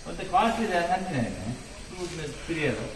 ಮತ್ತೆ ಕಾಸ್ಟ್ಲಿ ಅಂತಾನೆ ತಿಳಿಯೋದು.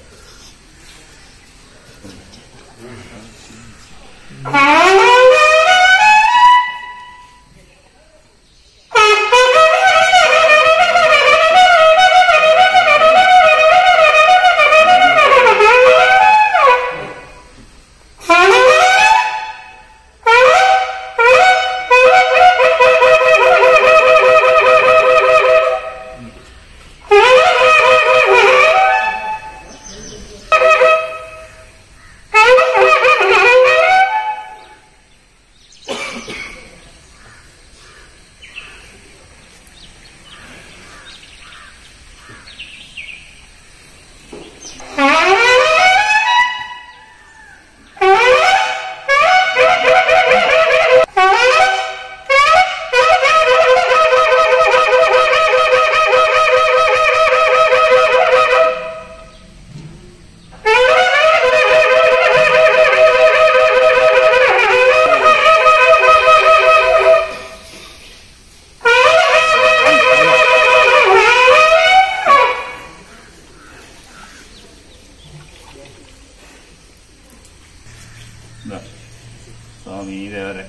ಸ್ವಾಮಿ ದೇವರೇ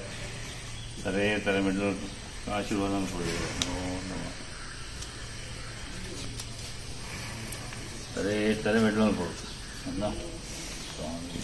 ಅದೇ ಥರ ಮೆಡ್ಲು ಆಶೀರ್ವಾದ ಕೊಡಿ. ಅದೇ ಥರ ಮೆಡ್ಲು ಕೊಡು ಅಲ್ಲ ಸ್ವಾಮಿ.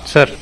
ಸರ್.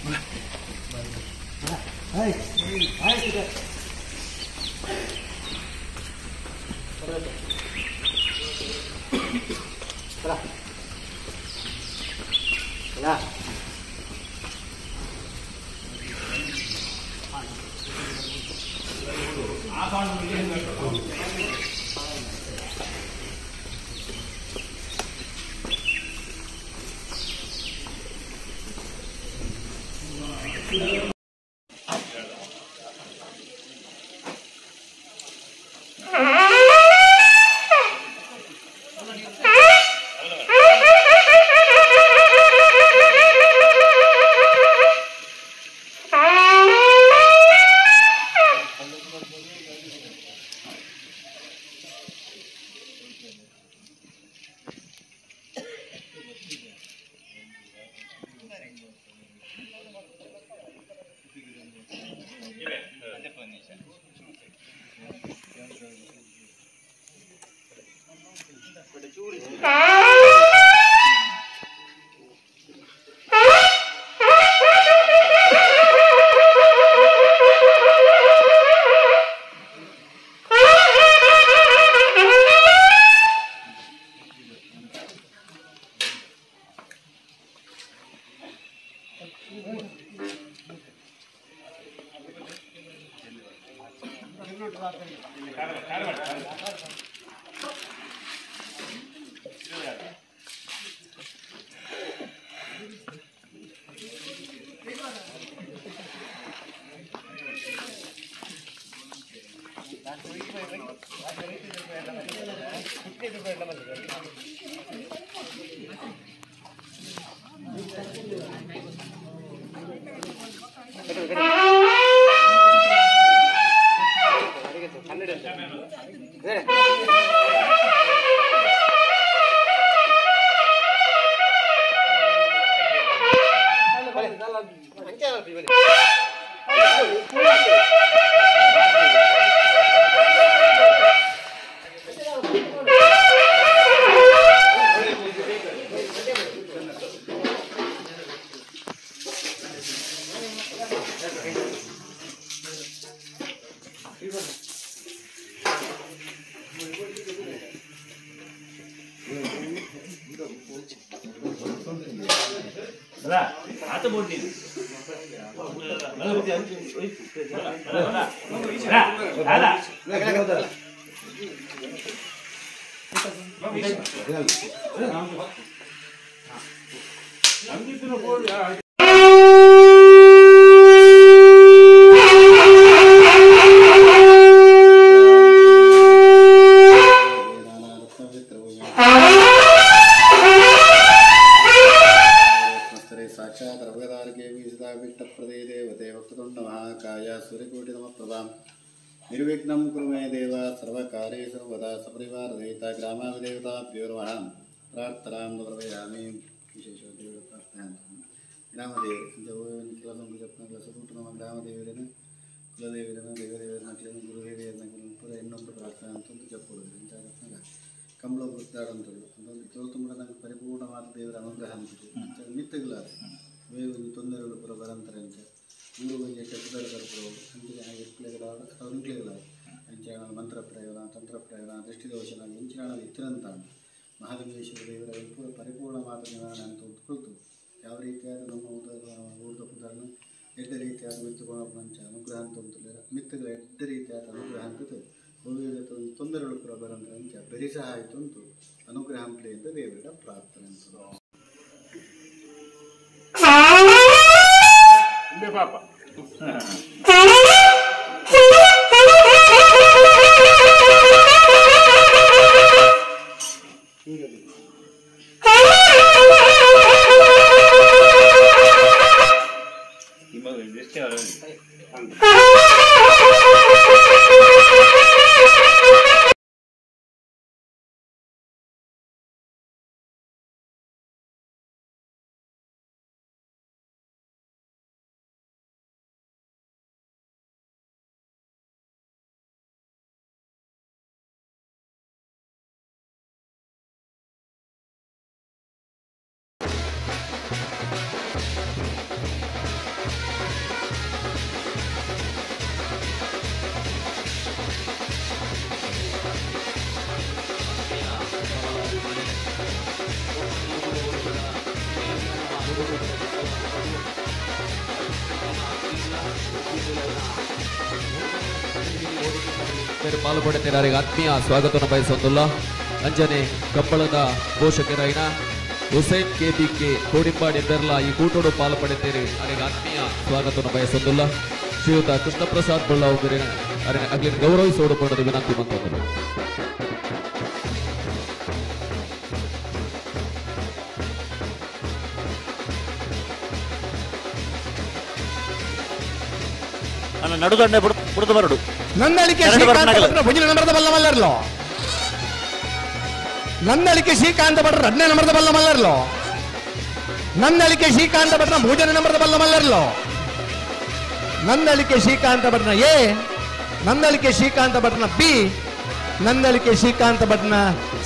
आता बोलली निर्विघ्नं कुरु मे देव सर्वकार्येषु सर्वदा सपरिवाररहिता ग्रामादेवताभ्यो नमः प्रार्थनां प्रवर्तयामि विशेषदेवतार्थान् ग्रामदेवरे ग्रामदेवरेन ಕುಲದೇವರನ್ನ ದೇವದೇವರನ್ನ ಗುರುದೇವರನ್ನ ಪೂರ ಇನ್ನೊಂದು ಪ್ರಾರ್ಥನೆ ಅಂತಂದು ಜಪ್ಪುವುದು ಇಂಥ ಕಂಬಳ ಗುದ್ದಾಡಂಥದ್ದು ಅದೊಂದು ತೋಲ್ತುಂಬ ನಂಗೆ ಪರಿಪೂರ್ಣವಾದ ದೇವರ ಅನುಗ್ರಹ ಅಂತಿದೆ ಮಿತ್ತಗಳಾದ ಬೇವು ತೊಂದರೆಗಳು ಪುರ ಬರಂತಾರೆ ಅಂತ ಮೂರು ಬಗೆಯ ಕೆಟ್ಟದರ ಪುರ ಅಂತಿಗೆ ಹಾಗೆ ಇಟ್ಲೆಗಳಾದ ಅಂಕ್ಲೆಗಳಾದ ಇಂಚಾಣ ಮಂತ್ರ ಪ್ರಯೋಗ ತಂತ್ರ ಪ್ರಯೋಗ ದೃಷ್ಟಿದೋಷನ ಇಂಚಾಣ ಇತ್ತರಂತ ಮಹಾಲಿಂಗೇಶ್ವರ ದೇವರ ಪೂರ ಪರಿಪೂರ್ಣವಾದ ನಿವಾರಣೆ ಅಂತ ಉತ್ಕೊಳ್ತು ಯಾವ ರೀತಿಯಾದ ನಮ್ಮ ಊರ್ದ ಪುದರನ್ನು ಎಡ್ಡ ರೀತಿಯಾದ ಮಿತ್ತುಗಳ ಮಂಚ ಅನುಗ್ರಹ ಅಂತ ಮಿತ್ತಗಳ ಎಡ್ಡ ರೀತಿಯಾದ ಅನುಗ್ರಹ ಅಂತದ್ದು ಭವ್ಯದ ತೊಂದರೆಗಳು ಪುರ ಬರಂತ ಅಂಚ ಬೆರಿಸ ಆಯಿತು ಅಂತು ಅನುಗ್ರಹ ಅಂತಲೇ ಅಂತ ದೇವರ ಪ್ರಾರ್ಥನೆ ಅಂತ ಪಾಪ ಪಾಲ್ಪಡುತ್ತಿದ್ದಾರೆ ಆತ್ಮೀಯ ಸ್ವಾಗತವನ್ನು ಬಯಸುವುದಿಲ್ಲ. ಅಂಜನೆ ಕಂಬಳದ ಪೋಷಕರಾಯಿನ ಹುಸೇನ್ KBK ಕೋಡಿಂಪಾಡಿ ಬೆರ್ಲಾ ಈ ಕೂಟೋಡು ಪಾಲ್ಪಡುತ್ತೀರಿ ಅವರಿಗೆ ಆತ್ಮೀಯ ಸ್ವಾಗತವನ್ನು ಬಯಸುವುದಿಲ್ಲ. ಶ್ರೀಯುತ ಕೃಷ್ಣ ಪ್ರಸಾದ್ ಬೊಳ್ಳ ಅಗ್ಲಿ ಗೌರವಿಸೋಡುಕೊಂಡದ್ದು ವಿನಂತಿ ಬಂತಂದರು. ನಡುದಂಡೆ ಬಿಡುದು ಬರಡು ನಂದಳಿಕೆ ಭುಜನ ನಂಬರದ ಬಲ್ಲ ಮಲ್ಲರ್ಲೋ ನಂದಳಿಕೆ ಶ್ರೀಕಾಂತ ಭಟ್ರ 2ನೇ ನಂಬರದ ಬಲ್ಲ ಮಲ್ಲರ್ಲೋ ನಂದಳಿಕೆ ಶ್ರೀಕಾಂತ ಭಟ್ರ ಭುಜನ ನಂಬರದ ಬಲ್ಲ ಮಲ್ಲರ್ಲೋ ನಂದಳಿಕೆ ಶ್ರೀಕಾಂತ ಭಟ್ನ ಎ ನಂದಳಿಕೆ ಶ್ರೀಕಾಂತ ಭಟ್ನ ಬಿ ನಂದಳಿಕೆ ಶ್ರೀಕಾಂತ ಭಟ್ನ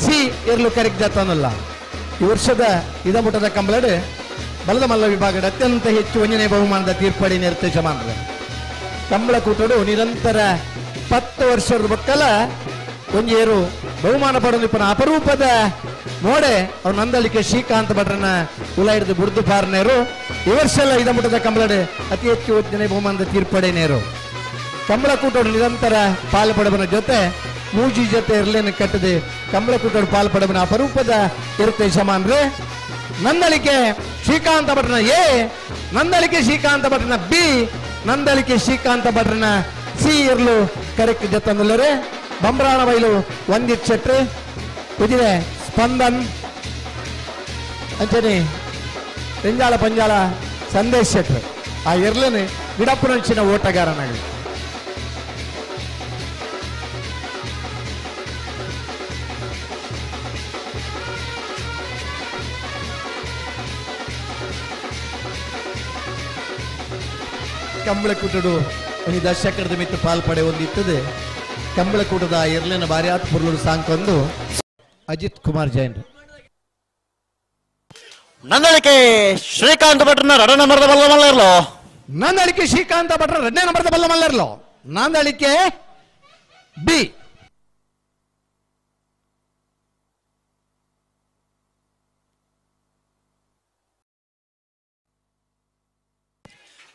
ಸಿ ಇರ್ಲು ಕರೆಕ್ಟ್ ಜಾತನಲ್ಲ. ಈ ವರ್ಷದ ಇದಮುಟದ ಕಂಬಳಡ್ ಬಲದ ಮಲ್ಲ ವಿಭಾಗದ ಅತ್ಯಂತ ಹೆಚ್ಚು 1ನೇ ಬಹುಮಾನದ ತೀರ್ಪಡಿ ನಿರ್ದೇಶಮಾನರು ಕಂಬಳ ಕೂಟಡು ನಿರಂತರ 10 ವರ್ಷದ ಮಕ್ಕಳ ಒಂಜೇರು ಬಹುಮಾನ ಪಡೆದು ಅಪರೂಪದ ನೋಡೆ ಅವ್ರು ನಂದಳಿಕೆ ಶ್ರೀಕಾಂತ್ ಭಟ್ರನ್ನ ಉಲ ಹಿಡಿದು ಬುಡ್ದು ಪಾರ್ನೇರು ಈ ವರ್ಷ ಎಲ್ಲ ಇದಮುಟದ ಕಂಬಳಡ್ ಅತಿ ಹೆಚ್ಚು 1ನೇ ಬಹುಮಾನದ ತೀರ್ಪಡೆನೇರು ಕಂಬಳ ಕೂಟೋಡು ನಿರಂತರ ಪಾಲ್ಪಡಬನ ಜೊತೆ ಮೂಜಿ ಜೊತೆ ಇರ್ಲೇನು ಕಟ್ಟದೆ ಕಂಬಳ ಕೂಟೋಡು ಪಾಲ್ಪಡಬನ ಅಪರೂಪದ ಇರುತ್ತೆ ಸಮಾನ್ರೆ. ನಂದಳಿಕೆ ಶ್ರೀಕಾಂತ ಭಟ್ರನ ಎ ನಂದಳಿಕೆ ಶ್ರೀಕಾಂತ ಭಟ್ರನ ಬಿ ನಂದಳಿಕೆ ಶ್ರೀಕಾಂತ ಭಟ್ರನ ಸಿ ಇರ್ಲು ಕರೆಕ್ಟ್ ಜೊತೆ ಬಂಬ್ರಾಣ ಬೈಲು ವಂದಿತ್ ಶೆಟ್ರು ಕುದಿರೆ ಸ್ಪಂದನ್ ಅಂಚನೆ ಪಂಜಾಳ ಪಂಜಾಳ ಸಂದೇಶ್ ಶೆಟ್ರು ಆ ಇರ್ಲನೆ ವಿಡಪ್ಪುನಂಚಿನ ಓಟಗಾರನಾಗಿ ಕಂಬಳಕೂಟಡು ಒಂದು ದಶಕದ ಮಿತ್ತು ಪಾಲ್ಪಡೆ ಹೊಂದಿತ್ತದೆ. ಕಂಬಳಕೂಟದ ಇರ್ಲಿನ ಬಾರಿ ಪುರ್ಲೂರು ಸಾಂಕೊಂದು ಅಜಿತ್ ಕುಮಾರ್ ಜೈನ್ ನಂದಳಿಕೆ ಶ್ರೀಕಾಂತ್ ಭಟ್ರನ 2ನೇ ನಂಬರದ ಬಲ್ಲ ಮಲ್ಲರ್ಲೋ ನಂದಳಿಕೆ ಶ್ರೀಕಾಂತ ಭಟ್ರ 2ನೇ ನಂಬರದ ಬಲ್ಲ ಮಲ್ಲರ್ಲೋ ನಂದಳಿಕೆ ಬಿ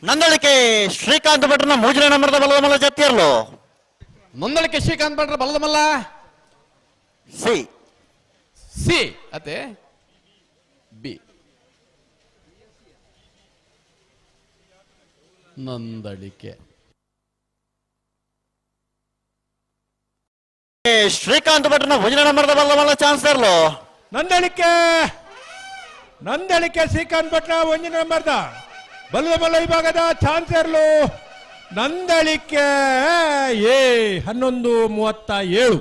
ನಂದಳಿಕೆ ಶ್ರೀಕಾಂತ್ ಭಟ್ರನ 3ನೇ ನಂಬರದ ಬಲ್ಲದ ಮಲ್ಲ ಜತ್ತಿಯರ್ಲೋ ನಂದಳಿಕೆ ಶ್ರೀಕಾಂತ್ ಭಟ್ರ ಬಲ್ಲದ ಮಲ್ಲ ಸಿ ಸಿ ಅತೆ ಬಿ ನಂದಳಿಕೆ ಶ್ರೀಕಾಂತ್ ಭಟ್ರನ 1ನೇ ನಂಬರದ ಬಲ್ಲದ ಮಲ್ಲ ಚಾನ್ಸ್ ಇರ್ಲೋ ನಂದಳಿಕೆ ಶ್ರೀಕಾಂತ್ ಭಟ್ರ 1ನೇ ನಂಬರ್ದ ಬಲ್ಲದ ಮಲ್ಲ ವಿಭಾಗದ ಚಾನ್ಸರ್ಲು ನಂದಳಿಕೆ ಎ 11:37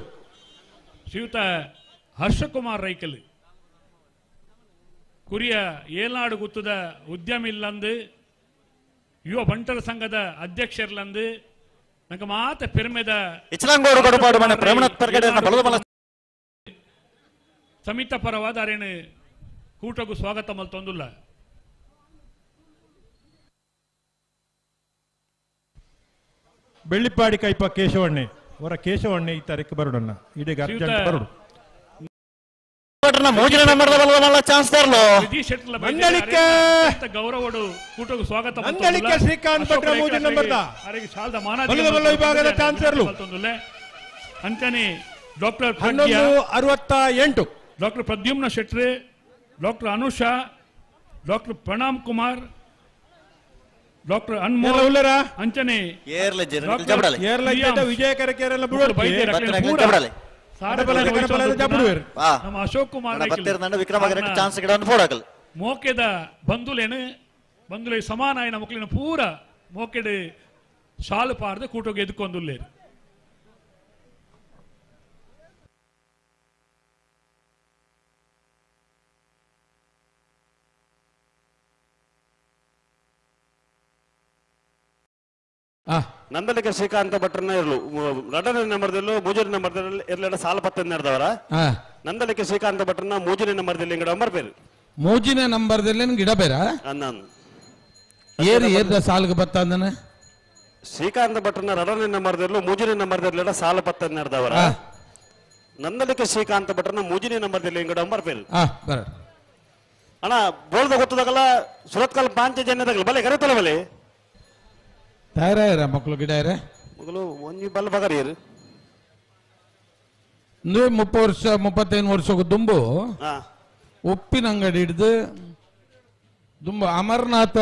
ಶ್ರೀಯುತ ಹರ್ಷಕುಮಾರ್ ರೈಕಲ್ ಕುರಿಯ ಏಳ್ನಾಡು ಗುತ್ತದ ಉದ್ಯಮಿ ಇಲ್ಲಂದು ಯುವ ಬಂಟರ ಸಂಘದ ಅಧ್ಯಕ್ಷರ್ಲಂದು ನಂಗೆ ಮಾತ ಪೆರ್ಮೆದ ಇಚ್ಲಂಗೋಡು ಕೊಡಪಾಡು ಮನೆ ಪ್ರೇಮನಾಥ್ ಪರ್ಗಡೆನ ಬಲ್ಲದ ಮಲ್ಲ ಸಮಿತ ಪರವಾದ ಅರೇನು ಕೂಟಗೂ ಸ್ವಾಗತ ಮಲ್ತೊಂದುಲ್ಲ. ಬೆಳ್ಳಿಪ್ಪಾಡಿ ಕೈಪ ಕೇಶವಣ್ಣೆ ಅವರ ಕೇಶವಣ್ಣೆ ಈ ತಾರೀಕು ಬರೋಣ ಇದೀಗ ಅರ್ಜೆಂಟ್ ಬರೋಡು ಭಟ್ರನ 3ನೇ ನಂಬರದ ಬಲ್ಲದ ಮಲ್ಲ ಚಾನ್ಸ್ ಇರ್ಲೋ ನಂದಳಿಕೆ ಗೌರವಡು ಕೂಟಗೂ ಸ್ವಾಗತ ನಂದಳಿಕೆ ಶ್ರೀಕಾಂತ್ ಭಟ್ರ 3ನೇ ನಂಬರ್ದ ಬಲ್ಲದ ಮಲ್ಲ ವಿಭಾಗದ ಚಾನ್ಸರ್ಲು ಅಂತಾನೆ ಡಾಕ್ಟರ್ 11:68 ಡಾಕ್ಟರ್ ಪ್ರದ್ಯುಮ್ನ ಶೆಟ್ರೆ doctor Anusha doctor Pranam Kumar doctor Anmol ಅಂಚನೆ ವಿಜಯಕರ ಕೇರಳ ನಮ್ಮ ಅಶೋಕ್ ಕುಮಾರ್ ಚಾನ್ಸ್ ಗಿಡ ಮೋಕೆದ ಬಂದುಲೆ ಸಮಾನ ಆಯ್ನ ಮಕ್ಕಳಿನ ಪೂರ ಮೋಕೆಡ್ ಶಾಲು ಪಾರ್ದು ಕೂಟೋಗಿ ಎದ್ಕೊಂದುಲ್ಲೇರು. ನಂದಳಿಕೆ ಶ್ರೀಕಾಂತ ಭಟ್ರನ್ನ ಇರ್ಲು 2ನೇ ನಂಬರ್ದಲ್ಲೂ 3ನೇ ನಂಬರ್ದಲ್ಲಿ ಇರ್ಲಿಡ ಸಾಲ 10 ನಡೆದವರ ನಂದಳಿಕೆ ಶ್ರೀಕಾಂತ ಭಟ್ರನ್ನ 3ನೇ ನಂಬರ್ದಲ್ಲಿ ಇಂಗಡ ನಂಬರ್ ಬೇರೆ 3ನೇ ನಂಬರ್ದಲ್ಲಿ ಗಿಡ ಬೇರ ಅನ್ನಾನು ಏರ್ದ ಸಾಲ್ಗೆ ಬತ್ತಂದನ ಶ್ರೀಕಾಂತ ಭಟ್ರನ್ನ 2ನೇ ನಂಬರ್ದಲ್ಲೂ 3ನೇ ನಂಬರ್ದಲ್ಲಿ ಸಾಲ 10 ನಡೆದವರ ನಂದಳಿಕೆ ಶ್ರೀಕಾಂತ ಭಟ್ರನ್ನ 3ನೇ ನಂಬರ್ದಲ್ಲಿ ಇಂಗಡ ನಂಬರ್ ಬೇರೆ ಅಣ್ಣ ಬೋಳ್ದ ಗೊತ್ತದಾಗಲ್ಲ ಸುರತ್ಕಲ್ ಪಾಂಚ ಜನದಾಗಲ್ಲ ಬಲೆ ಕರೆತಲ್ಲ ಬಲೆ ತಯಾರ ಮಕ್ಕಳು ಗಿಡ ಮೊದಲು ಒಂಜಿ ಬಲ್ಲ ಬಗರಿಯರು 30 ವರ್ಷ 35 ವರ್ಷಕ್ಕೂ ದುಂಬು ಉಪ್ಪಿನ ಅಂಗಡಿ ಹಿಡಿದು ದುಂಬು ಅಮರನಾಥ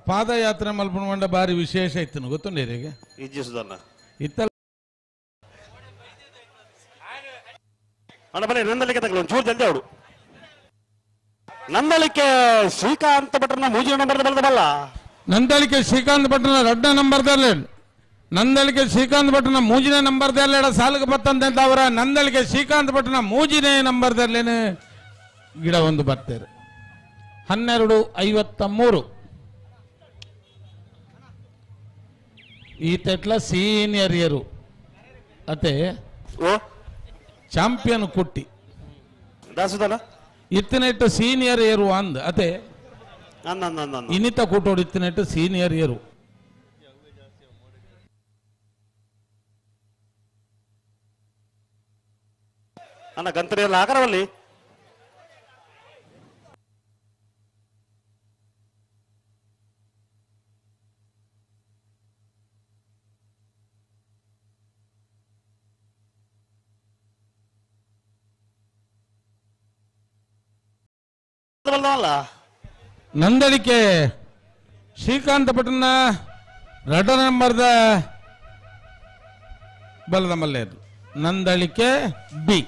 ಪಾದಯಾತ್ರೆ ಮಲ್ಪನ ಬಾರಿ ವಿಶೇಷ ಇತ್ತು ಗೊತ್ತುಂಡೇರಿಗೆ ಇತ್ತಲ್ಲ ನಂದಲಿಕೆ ತಗೊಳ್ಳಿ ಒಂಚೂರು ಜಲ್ದಿ ಅವಡು ನಂದಲಿಕೆ ಶ್ರೀಕಾಂತ ಭಟ್ರನ ಮೂಜಿನ ನಂಬರ್ ಬಲ್ಲ ನಂದಲಿಕೆ ಶ್ರೀಕಾಂತ್ ಭಟ್ರನ ರಡ್ಡ ನಂಬರ್ದಲ್ಲಿ ನಂದಲಿಕೆ ಶ್ರೀಕಾಂತ್ ಭಟ್ರನ ಮೂಜಿನ ನಂಬರ್ದಲ್ಲಿ ಸಾಲಿಗೆ ಬತ್ತಂತೆ ಅಂತ ಅವರ ನಂದಲಿಕೆ ಶ್ರೀಕಾಂತ್ ಭಟ್ರನ ಮೂಜಿನೇ ನಂಬರ್ದಲ್ಲೇನೆ ಗಿಡ ಒಂದು ಬರ್ತಾರೆ 12:53 ಈತೆಟ್ಲ ಸೀನಿಯರ್ ಇಯರು ಅತೆ ಚಾಂಪಿಯನ್ ಕುಟ್ಟಿ ಇತ್ತಿನೆಟ್ಟು ಸೀನಿಯರ್ ಇಯರು ಅಂದ್ ಅತೆ ಇನ್ನಿತ ಕೂಟೋಡು ಇತ್ತಿನೆಟ್ಟು ಸೀನಿಯರ್ ಇಯರು ಅಣ್ಣ ಗಂತರಿಯಲ್ಲ ಆಗರವಲ್ಲಿ ನಂದಲಿಕೆ ಶ್ರೀಕಾಂತ ಭಟ್ರನ ರಡ ನಂಬರ್ದ ಬಲದ ಮಲ್ಲೆದು ನಂದಳಿಕೆ ಬಿ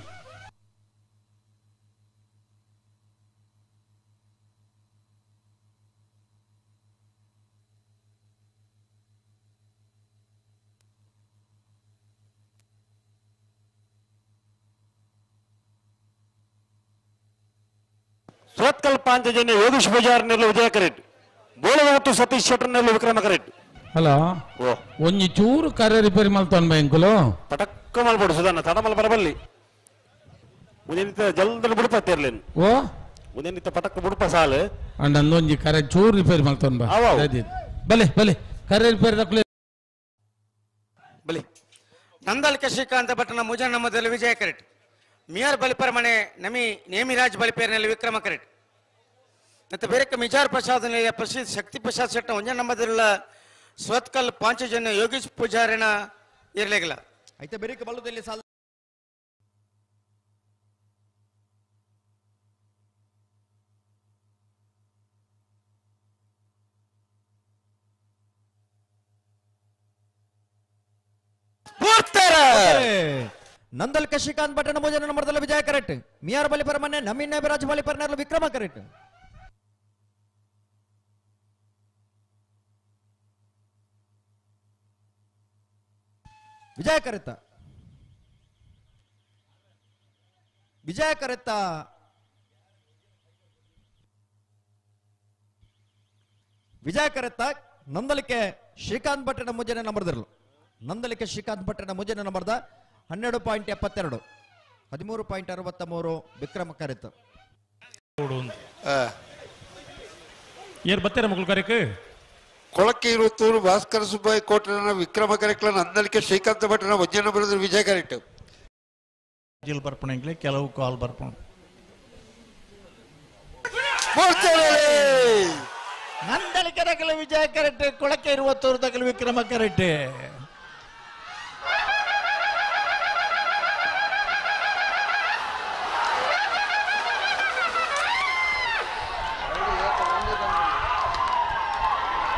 ಸೋತ್ಕಲ್ ಪಾಂಚಜನ್ಯ ಯೋಗೇಶ್ ಪೂಜಾರ್ ನೆರಳು ವಿಜಯ ಕರೆಟ್ ಬೋಳವತ್ತು ಸತೀಶ್ ಶೆಟ್ಟರ್ ನೆರಳು ವಿಕ್ರಮ ಕರೆಟ್ ಹಲೋ ಒಂಜಿ ಚೂರು ಕರೆ ರಿಪೇರಿ ಮಲ್ತೊನ್ ಬ್ಯಾಂಕುಲು ಪಟಕ್ಕ ಮಲ್ಪಡು ಸುಧಾನ ತಡ ಮಲ್ಪರ ಬಲ್ಲಿ ಮುಂದಿನ ಜಲ್ದಿ ಬಿಡ್ಪತ್ತೇರ್ಲೇನು ಓ ಮುಂದಿನ ಪಟಕ್ಕ ಬಿಡ್ಪ ಸಾಲು ಅಂಡೊಂಜಿ ಕರೆ ಚೂರು ರಿಪೇರಿ ಮಲ್ತೊನ್ ಬಾ ಬಲೆ ಬಲೆ ಕರೆ ರಿಪೇರಿ ತಕ್ಲೆ ಬಲಿ ನಂದಲಿಕೆ ಶ್ರೀಕಾಂತ ಭಟ್ರನ ಮುಜ ನಮ್ಮದಲ್ಲಿ ವಿಜಯ ಕರೆಟ್ ಮಿಯಾರ್ ಬಲಿಪರಮನೆ ನಮಿ ನೇಮಿರಾಜ್ ಬಲಿಪೇರಿನಲ್ಲಿ ವಿಕ್ರಮ ಕರೆಟ್ ಮತ್ತೆ ಬೇರೆ ಮಿಜಾರ್ ಪ್ರಸಾದ್ ಪ್ರಸಿದ್ಧ ಶಕ್ತಿ ಪ್ರಸಾದ್ ಶೆಟ್ಟ ಒಂಜ ನಮ್ಮದಿಲ್ಲ ಸ್ವತ್ಕಲ್ ಪಾಂಚಜನ್ಯ ಯೋಗೇಶ್ ಪೂಜಾರಿನ ಇರ್ಲಿಲ್ಲ ಐತೆ ಬೇರೆ ಬಲ್ಲುದಲ್ಲಿ ಸಾಲ ನಂದಲಿಕೆ ಶ್ರೀಕಾಂತ್ ಭಟ್ರನ ಮೂಜನ ನಂಬರ್ದಲ್ಲಿ ವಿಜಯ ಕರೆಕ್ಟ್ ಮಿಯಾರ್ ಬಲಿಪರಮನೆ ನಮೀನ್ ನೇಮಿರಾಜ್ ಬಲಿಪರ್ನಲ್ಲಿ ವಿಕ್ರಮ ಕರೆಕ್ಟ್ ವಿಜಯ ಕರೆತ್ತ ವಿಜಯ ಕರೆತ್ತ ವಿಜಯ ಕರೆತ್ತ ನಂದಲಿಕೆ ಶ್ರೀಕಾಂತ್ ಭಟ್ರನ ಮುಜನ ನಂಬರ್ದರ್ಲು ನಂದಲಿಕೆ ಶ್ರೀಕಾಂತ್ ಭಟ್ರನ ಮುಜನ ನಂಬರ್ದ 12.72 13.63 ವಿಕ್ರಮ ಕರೆತ್ತ ಏರ್ ಬತ್ತರ ಮಕ್ಕಳು ಕರೆಕ್ ಕೊಳಕ್ಕೆ ಇರುತ್ತೂರು ಭಾಸ್ಕರ ಸುಬ್ಬಾಯಿ ಕೋಟನ ವಿಕ್ರಮ ಕರೆಕ್ಲ ನಂದಲಿಕೆ ಶ್ರೀಕಾಂತ ಭಟ್ರನ ವಜ್ಜನ ಬರೆದ ವಿಜಯ ಕರೆಕ್ಟ್ ಜಿಲ್ ಬರ್ಪಣೆಗ್ಲೆ ಕೆಲವು ಕಾಲ್ ಬರ್ಪಣ ನಂದಲಿಕೆ ದಕ್ಕಲು ವಿಜಯ ಕರೆಕ್ಟ್ ಕೊಳಕ್ಕೆ ಇರುವತ್ತೂರು ದಕ್ಕಲು ವಿಕ್ರಮ ಕರೆಕ್ಟ್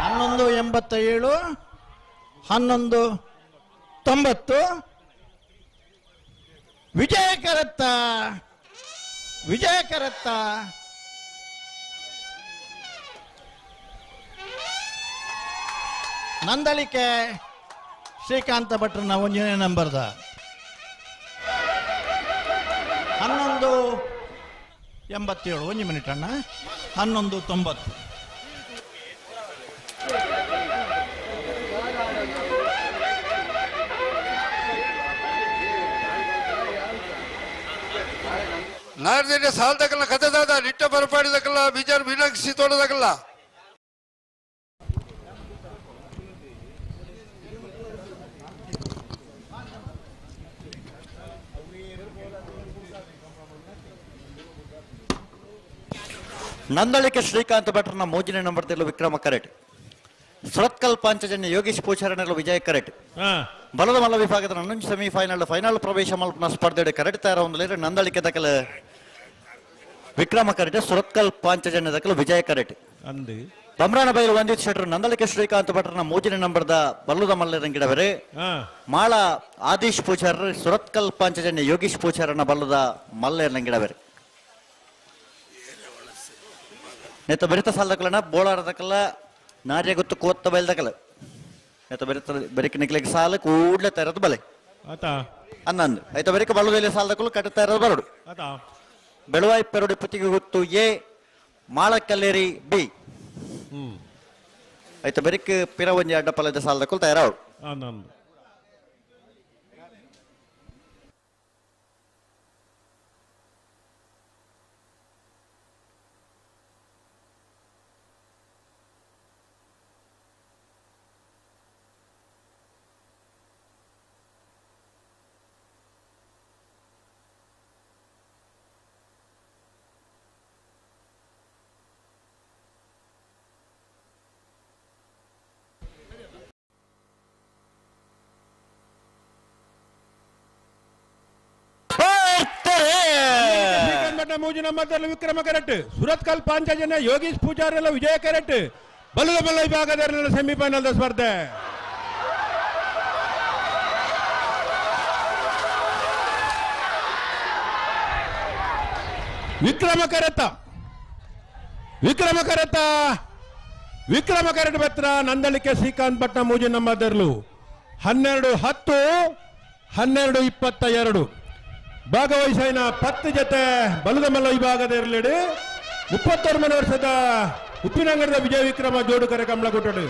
ಹನ್ನೊಂದು 87 1190 ವಿಜಯ ಕರೆತ್ತ ವಿಜಯ ಕರೆತ್ತ ನಂದಲಿಕೆ ಶ್ರೀಕಾಂತ ಭಟ್ರನ ಒಂಜನೇ ನಂಬರ್ದ 1187 ಒಂದು ಮಿನಿಟ್ ಅಣ್ಣ 1190 ನಾರ್ದೇನೆ ಸಾಲದಕ್ಕಲ್ಲ ಕಥದಾದ ನಿಟ್ಟ ಬರಪಾಡಿದಕ್ಕಲ್ಲ ಬೀಜಾರ್ ಮೀನಾಕ್ಷಿ ತೋಡದಕ್ಕಲ್ಲ ನಂದಳಿಕೆ ಶ್ರೀಕಾಂತ ಭಟ್ರನ ಮೂಜನೇ ನಂಬರ್ದಲ್ಲೂ ವಿಕ್ರಮ ಕರೆಟ್ ಸುರತ್ಕಲ್ ಪಾಂಚಜನ್ಯ ಯೋಗೀಶ್ ಪೂಚಾರಣೆಗಳು ವಿಜಯ ಕರೆಟ್ ಬಲದ ಮಲ್ಲ ವಿಭಾಗದ 11 ಸೆಮಿಫೈನಲ್ ಫೈನಲ್ ಪ್ರವೇಶ ಮಲ್ಪನ ಸ್ಪರ್ಧೆയുടെ ಕರೆಡ್ತಾರ ಒಂದಲೇರು ನಂದಳಿಕೆ ದಕಲ ವಿಕ್ರಮ ಕರೆಟ್ ಸುರತ್ಕಲ್ ಪಾಂಚಜನ್ಯ ದಕಲ ವಿಜಯ ಕರೆಟ್ ಅಂದು ಬಮ್ರಾನ ಬೈಲು ವಂದಿತ್ ಶೆಟ್ರು ನಂದಳಿಕೆ ಶ್ರೀಕಾಂತ್ ಭಟ್ರನ ಮೂಜಿನ ನಂಬರ್ದ ಬಲ್ಲುದ ಮಲ್ಲರಂಗಿಡವರೆ ಮಾಳ ಆದೀಶ್ ಪೂಚಾರ ಸುರತ್ಕಲ್ ಪಾಂಚಜನ್ಯ ಯೋಗೀಶ್ ಪೂಚಾರನ ಬಲ್ಲುದ ಮಲ್ಲೇರಂಗಿಡವರೆ ನೇತ ಬೆರಿತ ಸಾಲದಕಲನ ಬೋಳಾರದಕಲ್ಲ ನಾರ್ಯ ಗೊತ್ತು ಕೋತ್ತ ಬಯಲ್ದಕಲ ನೇತ ಬೆರಿತ ಬೆರಿಕ ನಿಕ್ಲಿಗೆ ಸಾಲ ಕೂಡ್ಲೆ ತೆರೆದು ಬಲೆ ಅನ್ನಂದು ಐತ ಬೆರಿಕ ಬಲ್ಲುದಲ್ಲಿ ಸಾಲದಕಲು ಕಟ್ಟ ತೆರೆದು ಬರಡು ಬೆಳವಾಯಿ ಪೆರಡು ಪುತ್ತಿಗೆ ಗೊತ್ತು ಎ ಮಾಳಕಲ್ಲೇರಿ ಬಿ ಐತ ಬೆರಿಕ ಪಿರ ಒಂಜಿ ಅಡ್ಡಪಲದ ಸಾಲದಕಲು ತಯಾರಾವಡು ಮೂಜಿನ ಮಧ್ಯದಲ್ಲಿ ವಿಕ್ರಮ ಕರೆಟ್ ಸುರತ್ಕಲ್ ಪಾಂಚಜನ್ಯ ಯೋಗೀಶ್ ಪೂಜಾರಿ ವಿಜಯ ಕರೆಟ್ ಬಲ್ಲದ ಬಲ್ಲ ವಿಭಾಗದ ಸೆಮಿಫೈನಲ್ ಸ್ಪರ್ಧೆ ವಿಕ್ರಮ ಕರೆಟ್ ಪತ್ರ ನಂದಳಿಕೆ ಶ್ರೀಕಾಂತ್ ಭಟ್ನ ಮೂಜಿನ ಮಧ್ಯರು 12-10 12-22 ಭಾಗವಹಿಸಿನ 10 ಜೊತೆ ಬಲದ ಮಲ್ಲ ವಿಭಾಗದ ಇರಲಿಡಿ 31 ವರ್ಷದ ಉಪ್ಪಿನಂಗಡದ ವಿಜಯ ವಿಕ್ರಮ ಜೋಡು ಕರೆ ಕಂಬಳ ಕೊಟ್ಟಡು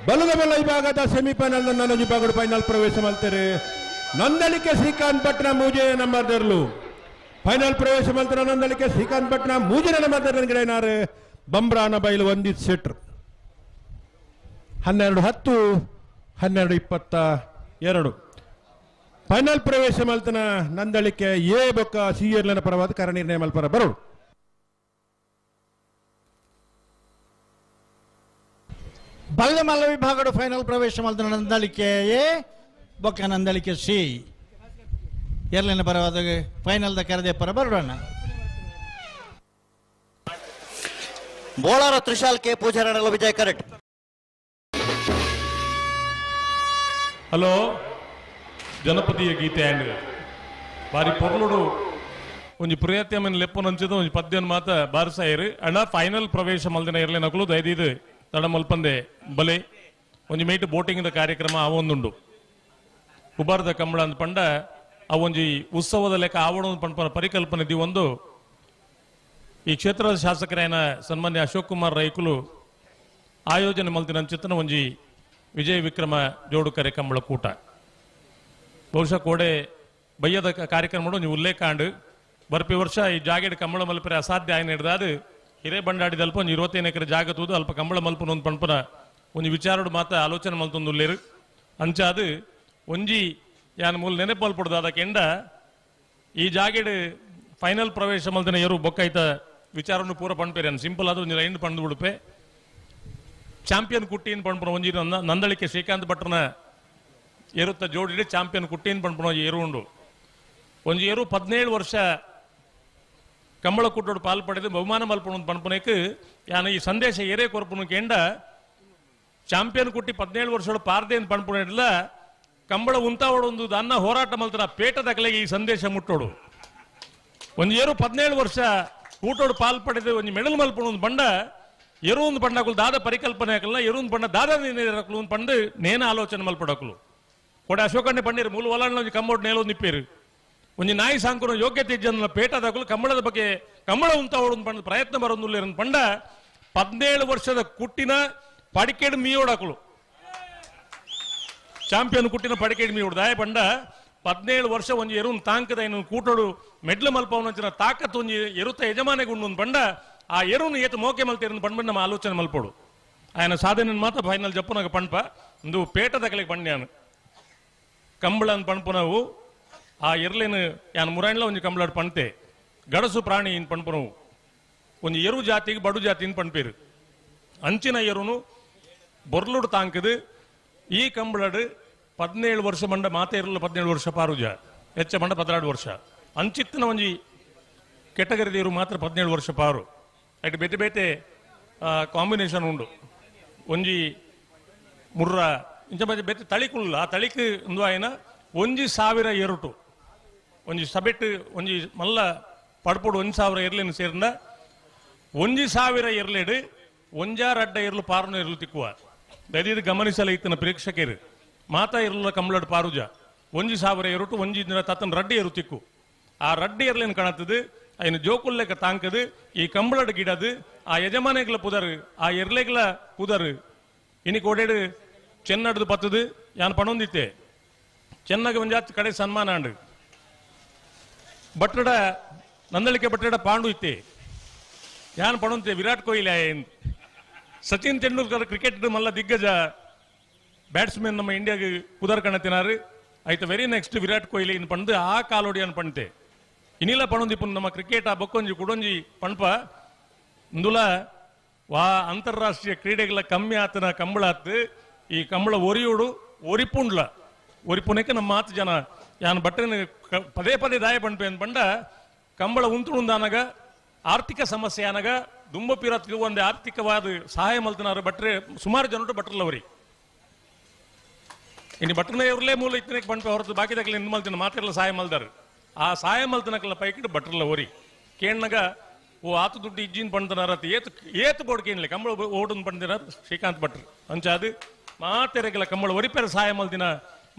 ಬಲದ ಮಲ್ಲ ವಿಭಾಗದ ಸೆಮಿಫೈನಲ್ ನನ್ನ ವಿಭಾಗದ ಫೈನಲ್ ಪ್ರವೇಶ ಮಾಡ್ತಾರೆ ನಂದಳಿಕೆ ಶ್ರೀಕಾಂತ್ ಭಟ್ನ ಮೂಜೆ ನಂಬರ್ದರ್ಲು ಫೈನಲ್ ಪ್ರವೇಶ ಮಾಡ್ತಾರೆ ನಂದಳಿಕೆ ಶ್ರೀಕಾಂತ್ ಭಟ್ನ ಮೂಜಿನ ನಂಬರ್ದರ್ ಗಿಡನಾರು ಬಂಬ್ರಾನ ಬೈಲು ವಂದಿತ್ ಶೆಟ್ರು 12-10 12-22 ಫೈನಲ್ ಪ್ರವೇಶ ಮಲ್ತನ ನಂದಳಿಕೆ ಎ ಬೊಕ್ಕ ಸಿಎರ್ಲನ ಪರವಾದ ಕರ ನಿರ್ಣಯ ಮಲ್ಪರ ಬರೋಡು ಬಲ್ಲದ ಮಲ್ಲ ವಿಭಾಗದ ಫೈನಲ್ ಪ್ರವೇಶ ಮಲ್ತನ ನಂದಳಿಕೆ ಎ ಬೊಕ್ಕ ನಂದಳಿಕೆ ಸಿ ಎರ್ಲಿನ ಪರವಾದ ಫೈನಲ್ ದ ಕರದೆ ಪರ ಬರೋಣ ಬೋಳಾರ ತ್ರಿಶಾಲ್ ಕೆ ಪೂಜಾರಣ ವಿಜಯ ಕರೆಟ್ ಹಲೋ ಜನಪದೀಯ ಗೀತೆ ಆ್ಯಂಡ್ ಬಾರಿ ಪೊರ್ಲುಡು ಒಂಜಿ ಪ್ರಿಯತ್ಯಮನ್ ಲೆಪ್ಪು ನಂಚಿದ ಒಂಜಿ ಪದ್ಯನ್ ಮಾತ ಬಾರಿಸಾಯಿರು ಅಣ್ಣ ಫೈನಲ್ ಪ್ರವೇಶ ಮಲ್ದಿನ ಇರಲಿ ನಕಲು ದಯದಿದು ತಡ ಮಲ್ಪಂದೆ ಬಲೆ ಒಂಜಿ ಮೈಟ್ ಬೋಟಿಂಗ್ ಕಾರ್ಯಕ್ರಮ ಅವೊಂದುಂಡು ಕುಬಾರದ ಕಂಬಳ ಅಂತ ಪಂಡ ಅವೊಂಜಿ ಉತ್ಸವದ ಲೆಕ್ಕ ಆವಡ ಪಂಪನ ಪರಿಕಲ್ಪನೆ ದಿ ಒಂದು ಈ ಕ್ಷೇತ್ರದ ಶಾಸಕರಾಯನ ಸನ್ಮಾನ್ಯ ಅಶೋಕ್ ಕುಮಾರ್ ರೈಕುಲು ಆಯೋಜನೆ ಮಲ್ತಿನ ಚಿತ್ತನ ಒಂಜಿ ವಿಜಯ ವಿಕ್ರಮ ಜೋಡು ಕರೆ ಕಂಬಳ ಕೂಟ ಬಹುಶಃ ಕೋಡೆ ಬಯ್ಯದ ಕಾರ್ಯಕ್ರಮ ಒಂಜಿ ಉಲ್ಲೇಖ ಆಂಡು ಬರ್ಪಿ ವರ್ಷ ಈ ಜಾಗೆಡ್ ಕಂಬಳ ಮಲ್ಪರೆ ಅಸಾಧ್ಯ ಆಯ್ನ ಹಿಡ್ದಾದು ಹಿರೇ ಬಂಡಾಡಿದ ಅಲ್ಪ ಒಂದು 25 ಎಕರೆ ಜಾಗ ತೂದು ಅಲ್ಪ ಕಂಬಳ ಮಲ್ಪನ ಒಂದು ಪಂಪನ ಒಂದು ವಿಚಾರಡು ಮಾತ ಆಲೋಚನೆ ಮಲ್ತೊಂದು ಉಲ್ಲೇರು ಅಂಚಾದು ಒಂಜಿ ಯಾನ್ ಮೂಲ ನೆನಪು ಮಲ್ಪಡ್ದು ಅದಕ್ಕೆ ಎಂಡ ಈ ಜಾಗೆಡ್ ಫೈನಲ್ ಪ್ರವೇಶ ಮಲ್ತಿನ ಏರು ಬೊಕ್ಕೈತ ವಿಚಾರನು ಪೂರ ಪಂಪೇರಿ ಅನ್ ಸಿಂಪಲ್ ಆದ ಒಂದು ಲೈನ್ ಪಂಡು ಬಿಡುಪೆ ಚಾಂಪಿಯನ್ ಕುಟ್ಟಿನ ಪಂಪನ ಒಂಜಿ ನಂದಳಿಕೆ ಶ್ರೀಕಾಂತ್ ಭಟ್ರನ ಏರುತ್ತ ಜೋಡಿ ಚಾಂಪಿಯನ್ ಕುಟ್ಟಿನ ಪಂಪನ ಏರು ಉಂಡು ಒಂಜಿ ಏರು 17 ವರ್ಷ ಕಂಬಳ ಕುಟ್ಟೋಡು ಪಾಲ್ ಪಡೆದು ಬಹುಮಾನ ಮಲ್ಪನ ಪಂಪನಕ್ಕೆ ಯಾನ ಈ ಸಂದೇಶ ಏರೇ ಕೊರ್ಪನಕ್ಕೆ ಎಂಡ ಚಾಂಪಿಯನ್ ಕುಟ್ಟಿ 17 ವರ್ಷೋಡು ಪಾರ್ದೇನ್ ಪಂಪನ ಇಡಲ ಕಂಬಳ ಉಂತಾವಡು ಒಂದು ಅನ್ನ ಹೋರಾಟ ಮಲ್ತನ ಪೇಟದ ಕಲೆಗೆ ಈ ಸಂದೇಶ ಮುಟ್ಟೋಡು ಒಂಜಿ ಏರು 17 ವರ್ಷ ಕೂಟೋಡು ಪಾಲ್ ಪಡೆದು ಒಂಜಿ ಮೆಡಲ್ ಮಲ್ಪನ ಒಂದು ಬಂಡ ಎರು ಒಂದು ಪಂಡಕಲು ದಾದ ಪರಿಕಲ್ಪನೆ ಹಾಕಲ್ಲ ಎರು ಒಂದು ಪಂಡ ದಾದ ನೀರಕಲು ಒಂದು ಪಂಡು ನೇನ ಆಲೋಚನೆ ಮಲ್ಪಡಕಲು ಕೊಡೆ ಅಶೋಕಣ್ಣೆ ಪಂಡಿರು ಮೂಲ ಹೊಲ ಒಂಜಿ ಕಂಬೋಡ್ ನೇಲೋ ನಿಪ್ಪೇರು ಒಂಜಿ ನಾಯಿ ಸಾಂಕುನ ಯೋಗ್ಯತೆ ಇಜ್ಜನ ಪೇಟದಾಕಲು ಕಂಬಳದ ಬಗ್ಗೆ ಕಂಬಳ ಉಂತಾವಡು ಒಂದು ಪಂಡ ಪ್ರಯತ್ನ ಬರೋದು ಪಂಡ 17 ವರ್ಷದ ಕುಟ್ಟಿನ ಪಡಿಕೇಡು ಮೀಯೋಡಾಕಲು ಚಾಂಪಿಯನ್ ಕುಟ್ಟಿನ ಪಡಿಕೇಡು ಮೀಯೋಡು ದಾಯ ಪಂಡ 17 ವರ್ಷ ಒಂಜಿ ಎರು ತಾಂಕದ ಇನ್ನು ಕೂಟೋಡು ಮೆಡ್ಲು ಮಲ್ಪವನಂಚಿನ ತಾಕತ್ ಒಂಜಿ ಎರುತ್ತ ಯಜಮಾನೆಗೆ ಉಂಡು ಪಂಡ ಆ ಎರುನು ಏತು ಮೋಕೆ ಮಲ್ತೇರನ್ನು ಪಂಡ್ ನಮ್ಮ ಆಲೋಚನೆ ಮಲ್ಪೋಡು ఆయన సాధన మాత్రం ఫైనల్ చెప్పు నాకు పణప నువ్వు పేట దగ్గరికి పండాను ಕಂಬಳನ್ ಪಣ್ಪುನವು ಆ ಇರ್ಲೇನು ಯಾನ್ ಮುರಾಣ್ಲ ಒಂಜಿ ಕಂಬಳಾಡ್ ಪಣ್ತೆ ಗಡಸು ಪ್ರಾಣಿ ಇನ್ ಪಣ್ಪುನವು ಒಂಜಿ ಎರು ಜಾತಿಗೆ ಬಡು ಜಾತಿ ಇನ್ ಪಣ್ಪೇರು ಅಂಚಿನ ಎರುನು ಬೊರ್ಲುಡು ತಾಂಕದು ಈ ಕಂಬಳಡು 17 ವರ್ಷ ಮಂಡ ಮಾತೇರಲ್ಲ 17 ವರ್ಷ ಪಾರುಜ ಹೆಚ್ಚ ಮಂಡ 16 ವರ್ಷ ಅಂಚಿತ್ತಿನ ಒಂಜಿ ಕೆಟಗರಿ ದೇವರು ಮಾತ್ರ 17 ವರ್ಷ ಪಾರು ಅಟ್ ಬೇತೆ ಬೇತೆ ಕಾಂಬಿನೇಷನ್ ಉಂಡು ಒಂಜಿ ಮುರ್ರ ಇಂಚ ಬೇತೆ ತಳಿಕುಲ್ಲ ಆ ತಳಿಕ್ ಒಂದು ಆಯ್ನ 1,000 ಎರಟು ಒಂಜಿ ಸಬೆಟ್ ಒಂಜಿ ಮಲ್ಲ ಪಡ್ಪೋಡು 1,000 ಎರಲಿನ ಸೇರಿದ 1,000 ಎರಲೆಡು ಒಂಜಾರ ಅಡ್ಡ ಎರಲು ಪಾರನ ಎರಲು ತಿಕ್ಕುವ ದಯದು ಗಮನಿಸಲ ಇತ್ತಿನ ಪ್ರೇಕ್ಷಕರು ಮಾತಾ ಎರಲ ಕಂಬಳಡ್ ಪಾರುಜ 1,000 ಎರಟು ಒಂಜಿ ದಿನ ತತ್ತನ ರಡ್ಡಿ ಏರು ತಿಕ್ಕು ಆ ರಡ್ಡಿ ಎರಲೇನು ಕಾಣತ್ತದು ಅಯ್ನ ಜೋಕುಲ್ಲೆಕ್ಕ ತಾಂಕದು ಈ ಕಂಬಳಡ್ ಗಿಡದು ಆ ಯಜಮಾನೆಗಳ ಪುದರ್ ಆ ಎರಲೆಗಳ ಪುದರ್ ಇನಿ ಕೋಡೇಡು ಚೆನ್ನಡ್ದು ಪತ್ತದು ಯಾನ್ ಪಣೊಂದಿತ್ತೆ ಚೆನ್ನಗ ಒಂಜಾತ್ ಕಡೆ ಸನ್ಮಾನ ಅಂಡು ಬಟ್ಟಡ ನಂದಳಿಕೆ ಬಟ್ಟಡ ಪಾಂಡು ಇತ್ತೆ ಯಾನ್ ಪಣೊಂತೆ ವಿರಾಟ್ ಕೊಹ್ಲಿ ಸಚಿನ್ ತೆಂಡೂಲ್ಕರ್ ಕ್ರಿಕೆಟ್ ಮಲ್ಲ ದಿಗ್ಗಜ ಬ್ಯಾಟ್ಸ್ಮನ್ ನಮ್ಮ ಇಂಡಿಯಾಗೆ ಪುದರ್ ಕಣತಿನಾರು ಆಯ್ತು ವೆರಿ ನೆಕ್ಸ್ಟ್ ವಿರಾಟ್ ಕೊಹ್ಲಿ ಇನ್ ಪಂದು ಆ ಕಾಲೋಡಿ ಅನ್ ಪಣ್ತೆ ಇನ್ನಿಲ್ಲ ಪಣೊಂದಿಪ್ಪು ನಮ್ಮ ಕ್ರಿಕೆಟ್ ಆ ಬೊಕ್ಕೊಂಜಿ ಕುಡೊಂಜಿ ಪಣ್ಪ ಇಂದುಲ ವಾ ಅಂತಾರಾಷ್ಟ್ರೀಯ ಕ್ರೀಡೆಗಳ ಕಮ್ಮಿ ಆತನ ಕಂಬಳ ಆತು ಈ ಕಂಬಳ ಒರಿಯೋಡು ಒರಿಪುಂಡ್ಲ ಒರಿಪುನಕ್ಕೆ ನಮ್ಮ ಮಾತು ಜನ ಯಾನ್ ಬಟ್ಟೆನ ಪದೇ ಪದೇ ದಾಯ ಪಣ್ಪೆ ಅಂತ ಪಂಡ ಕಂಬಳ ಉಂತುಂದಾನಗ ಆರ್ಥಿಕ ಸಮಸ್ಯೆ ಅನಗ ದುಂಬ ಪಿರತ್ಗೆ ಒಂದು ಆರ್ಥಿಕವಾದ ಸಹಾಯ ಮಲ್ತನಾರು ಬಟ್ರೆ ಸುಮಾರು ಜನರು ಬಟ್ರಲ್ಲವರಿ ಇನ್ನು ಬಟ್ರನ ಇವ್ರಲೇ ಮೂಲ ಇತ್ತನಕ್ಕೆ ಪಣ್ಪೆ ಹೊರತು ಬಾಕಿದಾಗಲಿ ಇನ್ನು ಮಲ್ತಿನ ಮಾತೆಲ್ಲ ಸಹಾಯ ಮಲ್ದಾರು ಆ ಸಹಾಯ ಮಲ್ತನಕ್ಕೆಲ್ಲ ಪೈಕಿಟ್ಟು ಬಟ್ರಲ್ಲ ಒರಿ ಕೇಣ್ಣಗ ಓ ಆತು ದುಡ್ಡು ಇಜ್ಜಿನ ಪಣ್ತನಾರ ಏತು ಬೋರ್ಡ್ ಕೇಳಲಿ ಕಂಬಳ ಓಡನ್ ಪಣ್ದಿನ ಶ್ರೀಕಾಂತ್ ಭಟ್ರು ಅಂಚಾದು ಮಾತೆರೆಗೆಲ್ಲ ಕಂಬಳ ಒರಿಪೇರ ಸಹಾಯ ಮಲ್ದಿನ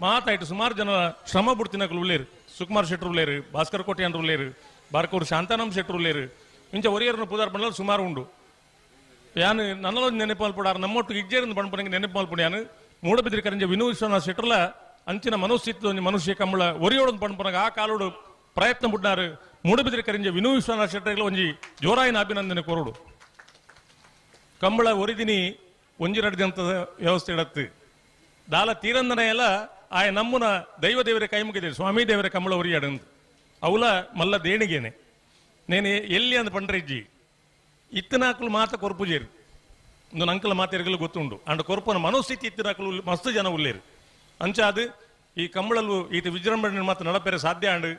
ಮಾತಾಯ್ತು ಸುಮಾರು ಜನ ಶ್ರಮ ಬಿಡ್ತಿನಕ್ಲು ಉಳ್ಳೇರು ಸುಕುಮಾರ್ ಶೆಟ್ರು ಉಳ್ಳೇರು ಭಾಸ್ಕರ್ ಕೋಟ್ಯಾನ್ರು ಉಳ್ಳೇರು ಬಾರ್ಕೂರು ಶಾಂತಾನಂ ಶೆಟ್ರು ಉಳ್ಳೇರು ಇಂಚ ಒರಿಯರ್ನ ಪುದಾರ್ ಪಂಡಲು ಸುಮಾರು ಉಂಡು ಯಾನು ನನ್ನಲ್ಲೊಂದು ನೆನಪು ಪುಡಾರ ನಮ್ಮೊಟ್ಟಿಗೆ ಇಜ್ಜೇರಿಂದ ಪಣ್ಪನಿಗೆ ನೆನಪು ಮಲ್ಪುಡು ಯಾನು ಮೂಡಬಿದ್ರಿ ಕರಂಜ ವಿನೂ ವಿಶ್ವನಾಥ್ ಶೆಟ್ರಲ ಅಂಚಿನ ಮನೋಸ್ಥಿತಿ ಒಂದು ಮನುಷ್ಯ ಕಂಬಳ ಒರಿಯೋಡೊಂದು ಪಣ್ಪನಾಗ ಆ ಕಾಲೋಡು ಪ್ರಯತ್ನ ಬಿಡ್ನಾರು ಮೂಡಬಿದ್ರಿ ಕರಂಜ ವಿನೂ ವಿಶ್ವನಾಥ್ ಶೆಟ್ಟರ್ಗಳ ಒಂಜಿ ಜೋರಾಯಿನ ಅಭಿನಂದನೆ ಕೊರಡು ಕಂಬಳ ಒರಿದಿನಿ ಒಂಜಿ ನಡ್ದಂತ ವ್ಯವಸ್ಥೆ ಇಡತ್ತು ದಾಲ ತೀರಂದನ ಎಲ್ಲ ಆಯ ನಮ್ಮನ ದೈವ ದೇವರೇ ಕೈ ಮುಗಿದೆ ಸ್ವಾಮಿ ದೇವರೇ ಕಂಬಳ ಒರಿಯಾಡಂದು ಅವಲ ಮಲ್ಲ ದೇಣಿಗೆನೆ ನೇನು ಎಲ್ಲಿ ಅಂದ ಪಂಡ್ರೆ ಇಜ್ಜಿ ಇತ್ತನಾಕಲು ಮಾತ ಕೊರ್ಪುಜೇರು ಒಂದು ಅಂಕಲ ಮಾತೆರಗಲು ಗೊತ್ತುಂಡು ಅಂಡ್ ಕೊರ್ಪನ ಮನೋಸ್ಥಿತಿ ಇತ್ತನಾಕಲು ಮಸ್ತ್ ಜನ ಉಳ್ಳೇರು ಅಂಚಾದು ಈ ಕಂಬಳಲು ಈತ ವಿಜೃಂಭಣೆ ಮಾತು ನಡಪೆರೆ ಸಾಧ್ಯ ಅಂಡು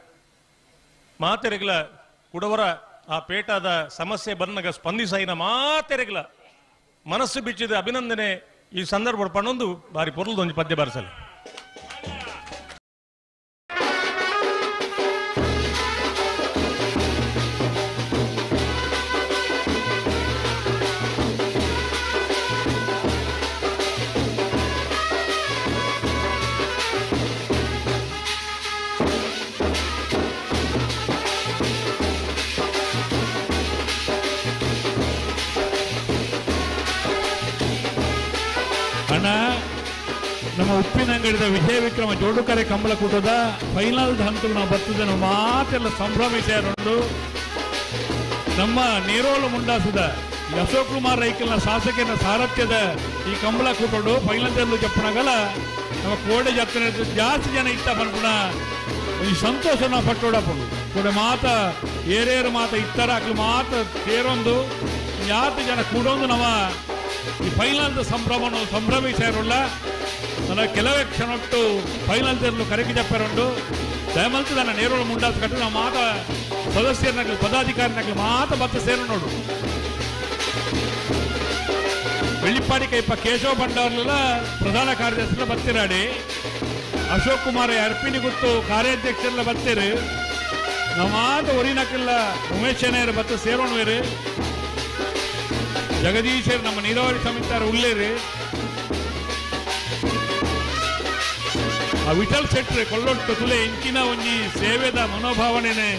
ಮಾತೆರೆಗಲ ಕುಡವರ ಆ ಪೇಟಾದ ಸಮಸ್ಯೆ ಬನ್ನಗ ಸ್ಪಂದಿಸಾಯಿನ ಮಾತೆರೆಗಲ ಮನಸ್ಸು ಬಿಚ್ಚಿದ ಅಭಿನಂದನೆ ಈ ಸಂದರ್ಭ ಪಣ್ಣೊಂದು ಬಾರಿ ಪೊರ್ಲದೊಂದು ಪದ್ಯ ಬಾರಿಸಲಿ ನಮ್ಮ ಉಪ್ಪಿನಂಗಡಿದ ವಿಜಯ ವಿಕ್ರಮ ಜೋಡುಕರೆ ಕಂಬಳ ಕೂಟದ ಫೈನಲ್ ಹಂತಕ್ಕೆ ನಾವು ಬರ್ತದೆ ನಾವು ಮಾತೆಲ್ಲ ಸಂಭ್ರಮಿಸಿಕೊಂಡು ನಮ್ಮ ನೀರೋಲು ಮುಂಡಾಸಿದ ಅಶೋಕ್ ಕುಮಾರ್ ರೈಕಲ್ನ ಶಾಸಕನ ಸಾರಥ್ಯದ ಈ ಕಂಬಳ ಕೂಟೋಡು ಫೈನಲ್ చెప్పనగల ನಮ್ಮ ಕೋಡೆ ಜತ್ತನೆ ಜಾಸ್ತಿ ಜನ ಇತ್ತ ಪನ್ಪುಣ ಈ ಸಂತೋಷ ನಾವು ಪಟ್ಟೋಡಪಡು ಕೂಡ ಮಾತ ಏರೇರು ಮಾತ ಇತ್ತರ ಅಕ್ಲು ಮಾತ ಸೇರೊಂದು ಯಾತ ಜನ ಕೂಡೊಂದು ನಮ್ಮ ಈ ಫೈನಲ್ ಸಂಭ್ರಮವನ್ನು ಸಂಭ್ರಮಿಸಿರಲ್ಲ ನನ್ನ ಕೆಲವೇ ಕ್ಷಣಟ್ಟು ಫೈನಲ್ ತೆರಲು ಕರೆಗೆ చెప్పారు ದಯಮಲ್ತು ನನ್ನ ನೇರೋಳು ಮುಂಡಾಸ್ ಕಟ್ಟು ನಾವು ಮಾತ ಸದಸ್ಯರನ್ನಾಗಲಿ ಪದಾಧಿಕಾರಿನಾಗಲಿ ಮಾತ ಬತ್ತ ಸೇರು ನೋಡು வெள்ளிப்பாடி கைப்ப கேசவ பண்டார்ல பிரதான ಕಾರ್ಯದರ್ಶಿಗಳ ಬರ್ತಿರಾಡಿ ಅಶೋಕ್ ಕುಮಾರ್ ಅರ್ಪಿನಿ ಗುತ್ತು ಕಾರ್ಯಾಧ್ಯಕ್ಷರೆಲ್ಲ ಬರ್ತೀರಿ ನಾವು ಮಾತ ಒರಿನಕ್ಕೆಲ್ಲ ಉಮೇಶ್ ಶೆಣೇರು ಬತ್ತ ಸೇರೋಣವೇರಿ ಜಗದೀಶರ್ ನಮ್ಮ ನೀರಾವರಿ ಸಮಿತಾರ ಉಳ್ಳೇರಿ ಆ ವಿಠಲ್ ಶೆಟ್ಟಿ ಕೊಳ್ಳೊಟ್ಟು ತುಲೆ ಇಂಚಿನ ಒಂಜಿ ಸೇವೆದ ಮನೋಭಾವನೆನೆ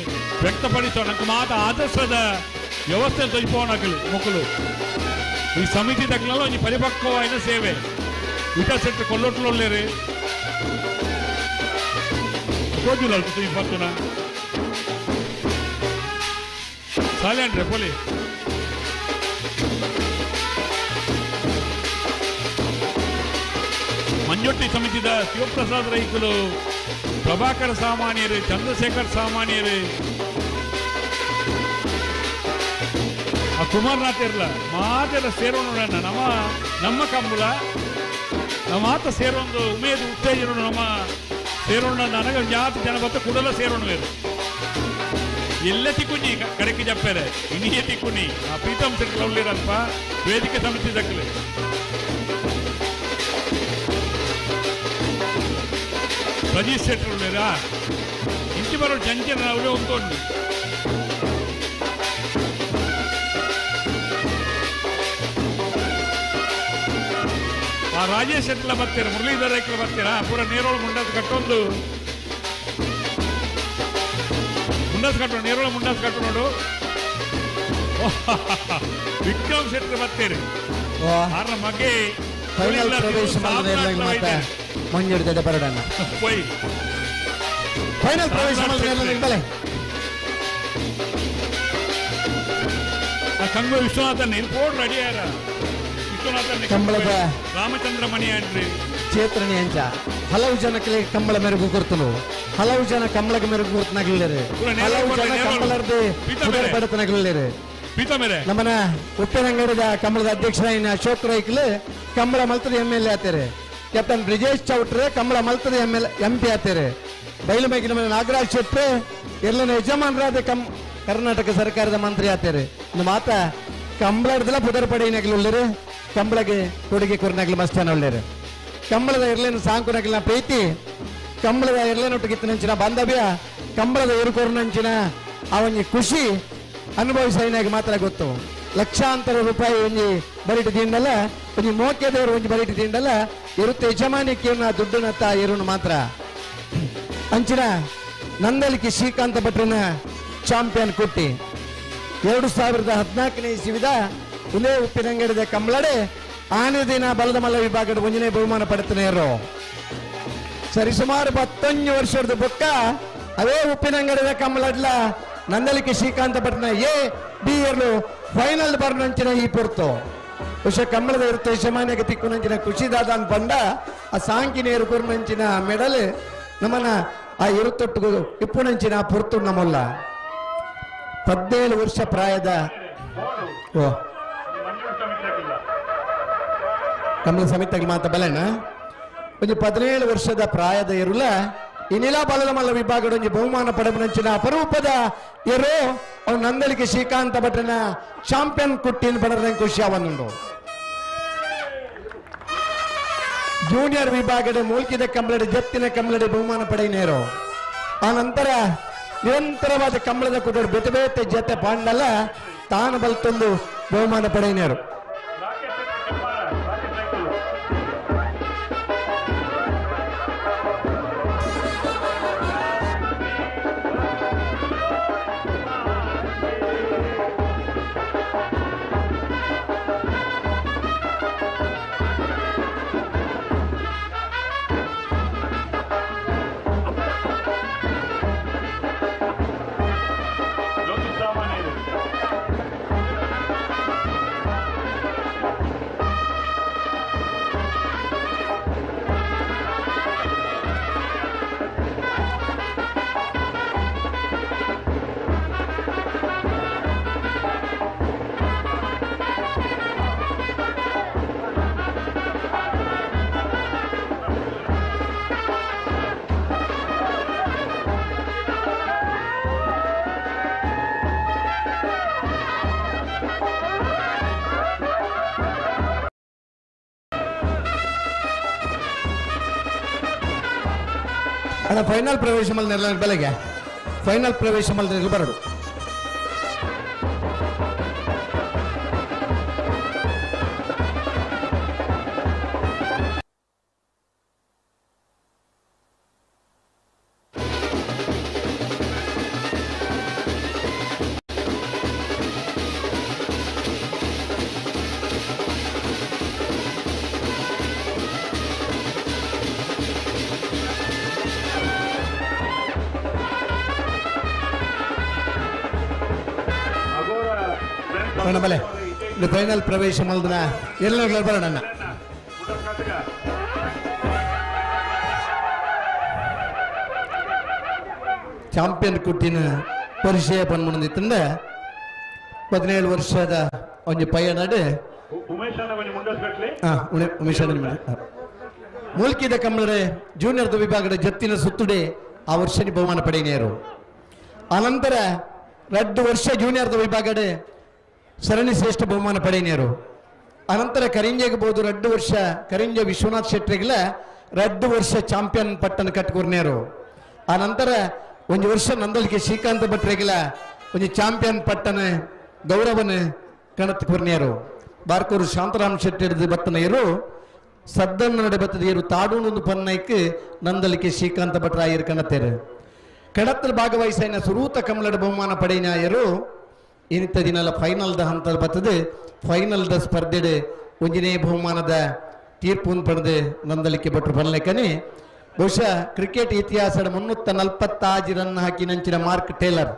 ವ್ಯಕ್ತಪಡಿಸೋ ನಂಗೆ ಮಾತ ಆದರ್ಶದ ವ್ಯವಸ್ಥೆ ತೊಯ್ಪೋಣಕಲಿ ಮಕ್ಕಳು ಈ ಸಮಿತಿ ತಕ್ಕನಲ್ಲ ಒಂಜಿ ಪರಿಪಕ್ವವಾದ ಸೇವೆ ವಿಠಲ್ ಶೆಟ್ಟಿ ಕೊಳ್ಳೊಟ್ಟು ಒಳ್ಳೇರಿ ಗೊತ್ತಿಲ್ಲ ಇಪ್ಪತ್ತುನ ಸಾಲ್ಯಾಂಡ್ರೆ ಪೊಲಿ ಮಂಜೊಟ್ಟಿ ಸಮಿತಿದ ಶಿವಪ್ರಸಾದ್ ರೈಕಲು ಪ್ರಭಾಕರ್ ಸಾಮಾನ್ಯರು ಚಂದ್ರಶೇಖರ್ ಸಾಮಾನ್ಯರು ಆ ಕುಮಾರ್ನಾಥ್ ಇರಲ್ಲ ಮಾತೆಲ್ಲ ಸೇರೋಣ ನಮ್ಮ ಕಂಬಳ ನಮ್ಮ ಆತ ಸೇರೊಂದು ಉಮೇದು ಉತ್ತೇಜನ ನಮ್ಮ ಸೇರೋಣ ನನಗೆ ಜಾತಿ ಜನ ಬತ್ತ ಕೂಡಲ ಸೇರೋಣ ಬೇರೆ ಎಲ್ಲ ತಿಕ್ಕುನಿ ಕಡೆಗೆ ಜಪ್ಪೇರೆ ಇನ್ನಿಯೇ ತಿಕ್ಕುನಿ ಆ ಪ್ರೀತಮ್ ಸೆಂಟರ್ ಉಳ್ಳಿರಲ್ಪ ವೇದಿಕೆ ಸಮಿತಿ ದಕ್ಕಲೆ ಪ್ರಜೀಶ್ ಸೆಂಟರ್ ಉಳ್ಳಿರಾ ಇಂಚಿ ಬರೋ ಜಂಜನ ಅವರೇ ಉಂಟು ಆ ರಾಜೇಶ್ ಎಲ್ಲ ಬರ್ತೀರ ಮುರಳೀಧರ ಐಕ್ಲ ಬರ್ತೀರಾ ಪೂರ ನೇರೋಳು ಮುಂಡಾಸ್ ಕಟ್ಟೊಂದು ನೇರೋಳ ಮುಂಡಾಸ್ ಕಟ್ಟು ನೋಡು ವಿಕ್ರಮ್ ಶೆಟ್ಟಿ ಬರ್ತೀರಿ ಆರ ಮಗೆ ಫೈನಲ್ ಪ್ರವೇಶ ಮಂಜುಡಿದ ಬರಡನ್ನ ಪೋಯ್ ಫೈನಲ್ ಪ್ರವೇಶ ಮಾಡಿದ್ರೆ ಕಂಗು ವಿಶ್ವನಾಥನ್ ಇರ್ಪೋರ್ಟ್ ರೆಡಿ ಆರ ಕಂಬಳದ ರಾಮಚಂದ್ರ ಮಣಿ ಅಂಡ್ರಿ ಚೇತರಣಿ ಅಂಚ ಹಲವು ಜನಕ್ಕೆ ಕಂಬಳ ಮೆರುಗು ಕೊರ್ತನು ಹಲವು ಜನ ಕಂಬಳಕ್ಕೆ ಮೆರುಗು ಕೊರ್ತನಾಗಿಲ್ಲರು ಹಲವು ಜನ ಕಂಬಳದ ಬಡತನಾಗಿಲ್ಲರು ನಮ್ಮನ ಉಪ್ಪಿನಂಗಡದ ಕಂಬಳದ ಅಧ್ಯಕ್ಷರಾಯಿನ ಅಶೋಕ್ ರೈಕ್ಲು ಕಂಬಳ ಮಲ್ತದ MLA ಆತಾರೆ ಕ್ಯಾಪ್ಟನ್ ಬ್ರಿಜೇಶ್ ಚೌಟ್ರೆ ಕಂಬಳ ಮಲ್ತದ MP ಆತಾರೆ ಬಯಲುಮೈಗಿ ನಮ್ಮ ನಾಗರಾಜ್ ಶೆಟ್ರೆ ಎಲ್ಲ ಯಜಮಾನರಾದ ಕರ್ನಾಟಕ ಸರ್ಕಾರದ ಮಂತ್ರಿ ಆತಾರೆ ನಮ್ಮ ಮಾತ ಕಂಬಳದಲ್ಲ ಪುದರ್ ಪಡೆಯಿನಾಗ್ಲು ಕಂಬಳಗೆ ಕೊಡುಗೆ ಕೊರನಾಗ್ಲಿ ಮಸ್ತಾನ ಒಳ್ಳೆರು ಕಂಬಳದ ಇರ್ಲೇನು ಸಾಂಕುನಾಗಿಲ್ಲ ಪ್ರೀತಿ ಕಂಬಳದ ಇರ್ಲೇನೊಟ್ಟಿಗಿತ್ತನಂಚಿನ ಬಾಂಧವ್ಯ ಕಂಬಳದ ಇರುಕೊರನಂಚಿನ ಅವನಿ ಖುಷಿ ಅನುಭವಿಸೈನಾಗಿ ಮಾತ್ರ ಗೊತ್ತು ಲಕ್ಷಾಂತರ ರೂಪಾಯಿ ಒಂಜಿ ಬರಿಟಿ ದಿಂಡಲ್ಲ ಒಂಜಿ ಮೋಕ್ಯದವರು ಒಂಜಿ ಬರಿಟಿ ದಿಂಡಲ್ಲ ಇರುತ್ತೆ ಯಜಮಾನಿಕೆಯನ್ನ ದುಡ್ಡುನತ್ತ ಇರುನು ಮಾತ್ರ ಅಂಚಿನ ನಂದಲಿಕೆ ಶ್ರೀಕಾಂತ ಭಟ್ರನ ಚಾಂಪಿಯನ್ ಕುಟ್ಟಿ 2014ನೇ ಇಸವಿದ ಉಲೇ ಉಪ್ಪಿನಂಗಡಿದ ಕಂಬಳಡೆ ಆನೆ ದಿನ ಬಲದ ಮಲ್ಲ ವಿಭಾಗದ ಒಂಜನೇ ಬಹುಮಾನ ಪಡೆತನೇರು ಸರಿಸುಮಾರು 15 ವರ್ಷದ ಬೊಕ್ಕ ಅವೇ ಉಪ್ಪಿನಂಗಡಿದ ಕಂಬಳಡ್ಲ ನಂದಲಿಕೆ ಶ್ರೀಕಾಂತ ಭಟ್ನ A-B ಫೈನಲ್ ಬರ್ನಂಚಿನ ಈ ಪೊರ್ತು ವರ್ಷ ಕಂಬಳದ ಇರುತ್ತೆ ಯಜಮಾನಿಗೆ ತಿಕ್ಕುನಂಚಿನ ಖುಷಿದಾದ ಬಂಡ ಆ ಸಾಂಕಿನೇರು ಕುರ್ನಂಚಿನ ಮೆಡಲ್ ನಮ್ಮನ ಆ ಇರುತ್ತೊಟ್ಟು ಇಪ್ಪುನಂಚಿನ ಪೊರ್ತು ನಮ್ಮಲ್ಲ 17 ವರ್ಷ ಪ್ರಾಯದ ಕಂಬಳ ಸಮಿತಿಗೆ ಮಾತ ಬಲನ ಒಂದು 17 ವರ್ಷದ ಪ್ರಾಯದ ಇರುಲ ಇನ್ನಿಲ ಬಲದ ಮಲ್ಲ ವಿಭಾಗದ ಒಂದು ಬಹುಮಾನ ಪಡೆಬನಂಚಿನ ಅಪರೂಪದ ಇರು ಅವ್ನು ನಂದಲಿಕೆ ಶ್ರೀಕಾಂತ ಭಟ್ರನ ಚಾಂಪಿಯನ್ ಕುಟ್ಟಿನ ಪಡೆದ ಖುಷಿ ಅವನುಂಡು ಜೂನಿಯರ್ ವಿಭಾಗದ ಮೂಲ್ಕಿದ ಕಂಬಳದ ಜತ್ತಿನ ಕಂಬಳದ ಬಹುಮಾನ ಪಡೆಯಿನೇರು ಆ ನಂತರ ನಿರಂತರವಾದ ಕಂಬಳದ ಕುಟುಂಬ ಬೇತೆ ಬೇತೆ ಜತೆ ಪಾಂಡಲ್ಲ ತಾನು ಬಲ್ತೊಂದು ಬಹುಮಾನ ಪಡೆಯಿನೇರು ಫೈನಲ್ ಪ್ರವೇಶ ಮಲ್ಲ ಬೆಲೆಗೆ ಫೈನಲ್ ಪ್ರವೇಶ ಮಲ್ಲ ಬರಡು ಬಲೆ ಇದು ಫೈನಲ್ ಪ್ರವೇಶ ಮಲ್ದನ ಎಲ್ಲ ಬರೋಣ ಚಾಂಪಿಯನ್ ಕುಟ್ಟಿನ ಪರಿಚಯ ಪನ್ಮಂದಿತ್ತಂದ 17 ವರ್ಷದ ಒಂದು ಪಯ್ಯ ನಡೆ ಉಮೇಶ್ ಮೂಲ್ಕಿದ ಕಮ್ಮಡೆ ಜೂನಿಯರ್ದ ವಿಭಾಗದ ಜತ್ತಿನ ಸುತ್ತುಡೆ ಆ ವರ್ಷ ಬಹುಮಾನ ಪಡೆಯಿನೇರು ಅನಂತರ 2 ವರ್ಷ ಜೂನಿಯರ್ದ ವಿಭಾಗದ ಸರಣಿ ಶ್ರೇಷ್ಠ ಬಹುಮಾನ ಪಡೆಯಿನೇರು ಅನಂತರ ಕರಿಂಜೆಗೆ ಬೋದು 2 ವರ್ಷ ಕರಿಂಜೆ ವಿಶ್ವನಾಥ್ ಶೆಟ್ಟಿಗಳ 2 ವರ್ಷ ಚಾಂಪಿಯನ್ ಪಟ್ಟನ ಕಟ್ಕೊರ್ನೇರು ಅನಂತರ 1 ವರ್ಷ ನಂದಲಿಕೆ ಶ್ರೀಕಾಂತ ಭಟ್ರೆಗಿಲ ಒಂದು ಚಾಂಪಿಯನ್ ಪಟ್ಟನ ಗೌರವನ ಕಣತ್ ಕೊರ್ನೇರು ಬಾರ್ಕೂರು ಶಾಂತರಾಮ್ ಶೆಟ್ಟಿ ಹಿಡಿದು ಬತ್ತನೆಯರು ಸದ್ದನ್ನ ಬತ್ತದೆಯರು ತಾಡೂನೊಂದು ಪನ್ನೈಕ್ ನಂದಲಿಕೆ ಶ್ರೀಕಾಂತ ಭಟ್ರಾಯರು ಕಣತೇರು ಕಡತ್ತಲ್ಲಿ ಭಾಗವಹಿಸಿನ ಸುರೂತ ಕಮಲದ ಬಹುಮಾನ ಪಡೆಯಿನಾಯರು ಇನ್ನಿತ್ತ ದಿನಲ ಫೈನಲ್ದ ಹಂತದಲ್ಲಿ ಬರ್ತದೆ ಫೈನಲ್ದ ಸ್ಪರ್ಧೆಡೆ ಒಂಜನೇ ಬಹುಮಾನದ ತೀರ್ಪು ಪಡೆದು ನಂದಲಿಕೆ ಭಟ್ರು ಬರಲಿಕ್ಕನೆ ಬಹುಶಃ ಕ್ರಿಕೆಟ್ ಇತಿಹಾಸದ 346 ರನ್ ಹಾಕಿ ನಂಚಿನ ಮಾರ್ಕ್ ಟೇಲರ್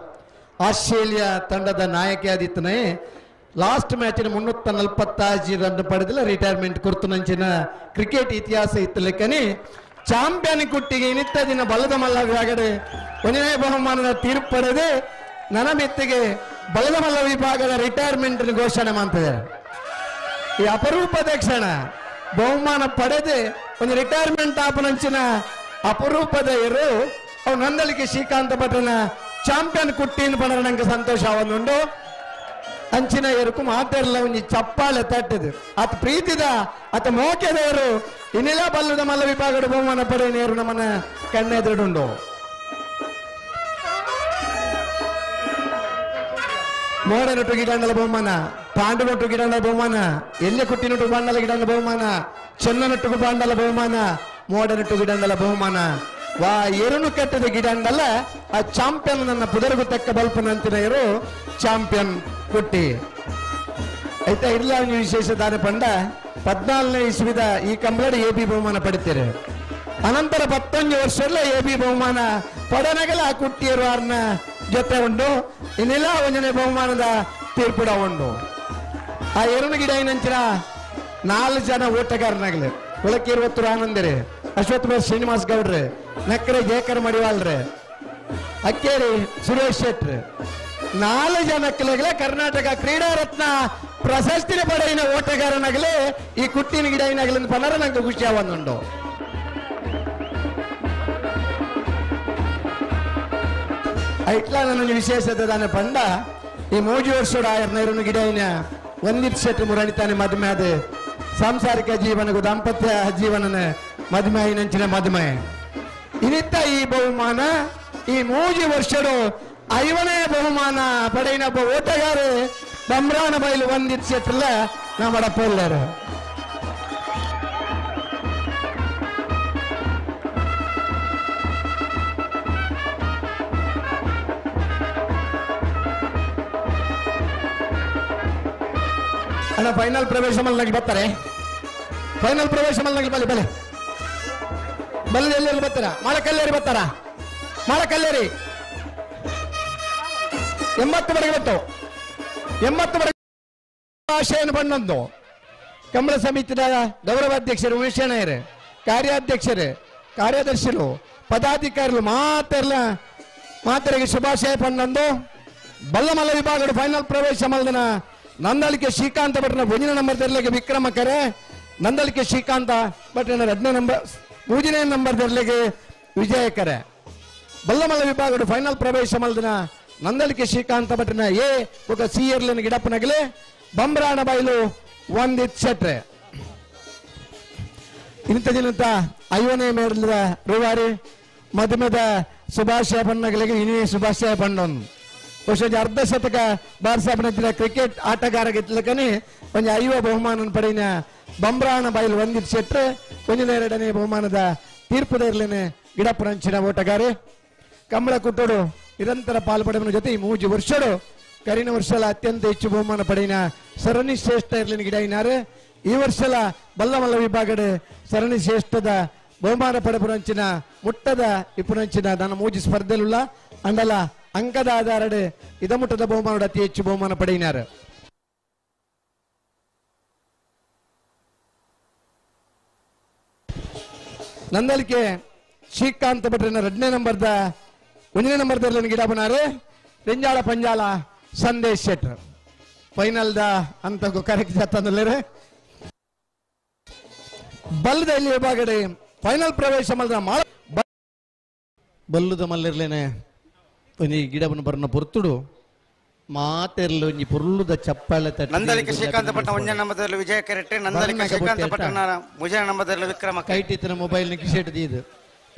ಆಸ್ಟ್ರೇಲಿಯಾ ತಂಡದ ನಾಯಕಿಯಾದಿತ್ತನೇ ಲಾಸ್ಟ್ ಮ್ಯಾಚಿನ 346 ರನ್ ಪಡೆದಿಲ್ಲ ರಿಟೈರ್ಮೆಂಟ್ ಕೊರ್ತು ನಂಚಿನ ಕ್ರಿಕೆಟ್ ಇತಿಹಾಸ ಇತ್ತು ಲೆಕ್ಕನೆ ಚಾಂಪಿಯನ್ ಕುಟ್ಟಿಗೆ ಇನ್ನಿತ್ತ ದಿನ ಬಲದ ಮಲ್ಲ ವಿಭಾಗದ ಒಂದನೇ ಬಹುಮಾನದ ತೀರ್ಪು ಪಡೆದು ನನ್ನ ಮೆತ್ತಿಗೆ ಬಲದ ಮಲ್ಲ ವಿಭಾಗದ ರಿಟೈರ್ಮೆಂಟ್ ಘೋಷಣೆ ಮಾಡ್ತಿದ್ದಾರೆ ಈ ಅಪರೂಪದ ಕ್ಷಣ ಬಹುಮಾನ ಪಡೆದು ಒಂದು ರಿಟೈರ್ಮೆಂಟ್ ಆಪನಂಚಿನ ಅಪರೂಪದ ಇರು ಅವು ನಂದಲಿಕೆ ಶ್ರೀಕಾಂತ ಭಟ್ರನ ಚಾಂಪಿಯನ್ ಕುಟ್ಟಿನ ಪಡೆದ ನಂಗೆ ಸಂತೋಷ ಅವನುಂಡು ಅಂಚಿನ ಎರುಕು ಮಾತಾಡಲ್ಲ ಒಂದು ಚಪ್ಪಾಳೆ ತಟ್ಟದು ಆತ ಪ್ರೀತಿದ ಆತ ಮೋಕೆದವರು ಇನ್ನೆಲ್ಲ ಬಲ್ಲದ ಮಲ್ಲ ವಿಭಾಗದ ಬಹುಮಾನ ಪಡೆಯನೇರು ನಮ್ಮನ್ನ ಕಣ್ಣೆದುರುಂಡು ಮೋಡನೊಟ್ಟು ಗಿಡಂಡಲ ಬಹುಮಾನ ಪಾಂಡುನೊಟ್ಟು ಗಿಡಂಡಲ ಬಹುಮಾನ ಎಲ್ಲಿ ಕುಟ್ಟಿನೊಟ್ಟು ಬಾಂಡಲ ಗಿಡಂಡ ಬಹುಮಾನ ಚೆನ್ನನೊಟ್ಟು ಬಾಂಡಲ ಬಹುಮಾನ ಮೋಡನೊಟ್ಟು ಗಿಡಂಡಲ ಬಹುಮಾನ ವಾ ಎರುನು ಕಟ್ಟದ ಗಿಡಂಡಲ್ಲ ಆ ಚಾಂಪಿಯನ್ ನನ್ನ ಪುದರ್ಗು ತಕ್ಕ ಬಲ್ಪನಂತಿನ ಚಾಂಪಿಯನ್ ಕುಟ್ಟಿ ಆಯ್ತಾ ಇಲ್ಲ ವಿಶೇಷ ದಾನ ಪಂಡ 14ನೇ ಇಸ್ವಿದ ಈ ಕಂಬಳದ AB ಬಹುಮಾನ ಪಡಿತಾರೆ ಅನಂತರ 11 ವರ್ಷದಲ್ಲ AB ಬಹುಮಾನ ಪಡನಗಲ ಆ ಕುಟ್ಟಿಯರು ಅವ್ರನ್ನ ಜೊತೆ ಉಂಡು ಇನ್ನೆಲ್ಲ 1ನೇ ಬಹುಮಾನದ ತೀರ್ಪುಡ ಉಂಡು ಆ ಎರುನು ಗಿಡ ಏನಂಚಿನ 4 ಜನ ಓಟಗಾರನಾಗಲಿ ಒಳಕ್ಕೆ 20 ಆನಂದರೇ ಅಶ್ವತ್ಥ ಶ್ರೀನಿವಾಸ್ ಗೌಡ್ರೆ ನಕ್ಕರೆ ಜೇಕರ್ ಮಡಿವಾಳ್ರೆ ಅಕ್ಕೇರಿ ಸುರೇಶ್ ಶೆಟ್ರ್ 4 ಜನಕ್ಕಲೇ ಕರ್ನಾಟಕ ಕ್ರೀಡಾ ರತ್ನ ಪ್ರಶಸ್ತಿನ ಪಡೆಯಿನ ಓಟಗಾರನಾಗಲೇ ಈ ಕುಟ್ಟಿನ ಗಿಡ ಏನಾಗಲಿ ಪನರ ನಂಗೆ ಖುಷಿ ಆವಂದುಂಡು ಐಟ್ಲ ನನ್ನ ವಿಶೇಷತೆ ದಾನೆ ಪಂಡ ಈ 3 ವರ್ಷದ ಆಯರ್ನ ಗಿಡ ಒಂದಿತ್ ಶೆಟ್ ಮುರಣಿತಾನೆ ಮದುವೆ ಅದು ಸಾಂಸಾರಿಕ ಜೀವನಗೂ ದಾಂಪತ್ಯ ಜೀವನನ ಮದುವೆ ನಂಚಿನ ಮದುವೆ ಇನ್ನಿತ್ತ ಈ ಬಹುಮಾನ ಈ 3 ವರ್ಷದ 5ನೇ ಬಹುಮಾನ ಪಡೆಯಿನ ಒಬ್ಬ ಓಟಗಾರ ಬಮ್ರಾಣ ಬೈಲು ಒಂದಿತ್ ಶೆಟ್ಲ ನಮ್ಮ ಪೊಲ್ಲರು ಅಣ್ಣ ಫೈನಲ್ ಪ್ರವೇಶ ಮಲ್ನಾಗಿ ಬರ್ತಾರೆ ಫೈನಲ್ ಪ್ರವೇಶ ಮಲ್ನಾಗಿ ಬಲಿ ಬಲೆ ಬಲ್ಲಿ ಎಲ್ಲೆಲ್ಲಿ ಬರ್ತಾರ ಮಾಳಕಲ್ಲೇರಿ ಬರ್ತಾರ ಮಾಳಕಲ್ಲೇರಿ 80 ಬರೆಗೆ ಬತ್ತು 80 ಬರೆಗೆ ಆಶಯನ ಬಣ್ಣದ್ದು ಕಮಲ ಸಮಿತಿಯ ಗೌರವಾಧ್ಯಕ್ಷರು ಉಮೇಶಣ್ಣಯ್ಯರು ಕಾರ್ಯಾಧ್ಯಕ್ಷರು ಕಾರ್ಯದರ್ಶಿಗಳು ಪದಾಧಿಕಾರಿಗಳು ಮಾತರಿಗೆ ಶುಭಾಶಯ ಪಣ್ಣಂದು ಬಲ್ಲಮಲ್ಲ ವಿಭಾಗದ ಫೈನಲ್ ಪ್ರವೇಶ ಮಲ್ದನ ನಂದಲಿಕೆ ಶ್ರೀಕಾಂತ ಭಟ್ರನ 1ನೇ ನಂಬರ್ ವಿಕ್ರಮ ಕರೆ ನಂದಲಿಕೆ ಶ್ರೀಕಾಂತ ಭಟ್ರನ 2ನೇ ನಂಬರ್ 3ನೇ ನಂಬರ್ ದರ್ಲೆಗೆ ವಿಜಯ ಕರೆ ಬಲ್ಲಮಲ್ಲ ವಿಭಾಗದ ಫೈನಲ್ ಪ್ರವೇಶ ಮಲ್ದನ ನಂದಲಿಕೆ ಶ್ರೀಕಾಂತ ಭಟ್ರನ ಎ ఒక ಸಿಯರ್ಲಿನ ಗಿಡಪ್ಪನಗಲೆ ಬಂಬ್ರಾಣ ಬೈಲು ಒಂದಿತ್ ಶೆಟ್ರೆ ಇಂಥ ದಿನಂತ 5ನೇ ಮೇಡಲ್ದ ರೂವಾರಿ ಮಧ್ಯಮದ ಶುಭಾಶಯ ಪಣ್ಣಗಳಿಗೆ ಇನ್ನೇ ಶುಭಾಶಯ ಪಣ್ಣೊಂದು ಬಹುಶಃ ಅರ್ಧ ಶತಕ ಬಾರಿಸಾಬನ ಕ್ರಿಕೆಟ್ ಆಟಗಾರ ಗೆತ್ತಲಕನೆ ಒಂದು 5 ಬಹುಮಾನ ಪಡೆಯಿನ ಬಂಬ್ರಾಣ ಬೈಲು ಒಂದಿತ್ ಶೆಟ್ರೆ 1ನೇ 2ನೇ ಬಹುಮಾನದ ತೀರ್ಪು ಇರ್ಲೇನೆ ಗಿಡಪ್ಪರಂಚಿನ ಓಟಗಾರೆ ಕಂಬಳ ಕುಟ್ಟೋಡು ನಿರಂತರ ಪಾಲ್ಪಡುವ ಜೊತೆ ಈ 3 ವರ್ಷಡು ಕರಿನ ವರ್ಷಲ ಅತ್ಯಂತ ಹೆಚ್ಚು ಬಹುಮಾನ ಪಡೆಯಿನ ಸರಣಿ ಶ್ರೇಷ್ಠ ಇರ್ಲಿನ ಗಿಡ ಇನಾರೆ ಈ ವರ್ಷಲ ಬಲ್ಲಮಲ್ಲ ವಿಭಾಗದ ಸರಣಿ ಶ್ರೇಷ್ಠದ ಬಹುಮಾನ ಪಡೆಪುರಂಚಿನ ಮುಟ್ಟದ ಇಪ್ಪುರಂಚಿನ ನನ್ನ 3 ಸ್ಪರ್ಧೆಲುಲ್ಲ ಅಂಡಲ ಅಂಕದ ಆಧಾರಡೆ ಇದಮುಟ್ಟದ ಬಹುಮಾನದ ಅತಿ ಹೆಚ್ಚು ಬಹುಮಾನ ಪಡೆಯಿನಾರೆ ನಂದಲಿಕೆ ಶ್ರೀಕಾಂತ ಭಟ್ರನ 2ನೇ ನಂಬರ್ದ 1ನೇ ನಂಬರ್ದಲ್ಲಿ ಗಿಡ ಬನಾರೆ ರೆಂಜಾಳ ಪಂಜಾಲ ಸಂದೇಶ್ ಶೆಟ್ರ್ ಫೈನಲ್ದ ಅಂತ ಕರೆಕ್ಟ್ ಜತ್ತಂದ್ರೆ ಬಲ್ಲದಲ್ಲಿ ವಿಭಾಗಡೆ ಫೈನಲ್ ಪ್ರವೇಶ ಮಾಡಿದ ಬಲ್ಲುದ ಮಲ್ಲಿರ್ಲೇನೆ ಒಂಜಿ ಗಿಡವನ್ನು ಬರ್ನ ಪೊರ್ತುಡು ಮಾತೆರ್ಲು ಒಂಜಿ ಪುರ್ಲುದ ಚಪ್ಪಾಳೆ ತಟ್ಟಿ ನಂದಲಿಕೆ ಶ್ರೀಕಾಂತ ಪಟ್ಟಣ ಒಂಜ ನಂಬರ್ದಲ್ಲಿ ವಿಜಯ ಕೆರೆಟ್ಟೆ ನಂದಲಿಕೆ ಶ್ರೀಕಾಂತ ಪಟ್ಟಣ ಮುಜಯ ನಂಬರ್ದಲ್ಲಿ ವಿಕ್ರಮ ಕೈಟಿತ್ತಿನ ಮೊಬೈಲ್ ನಿ ಕಿಶೆಟ್ ದೀದು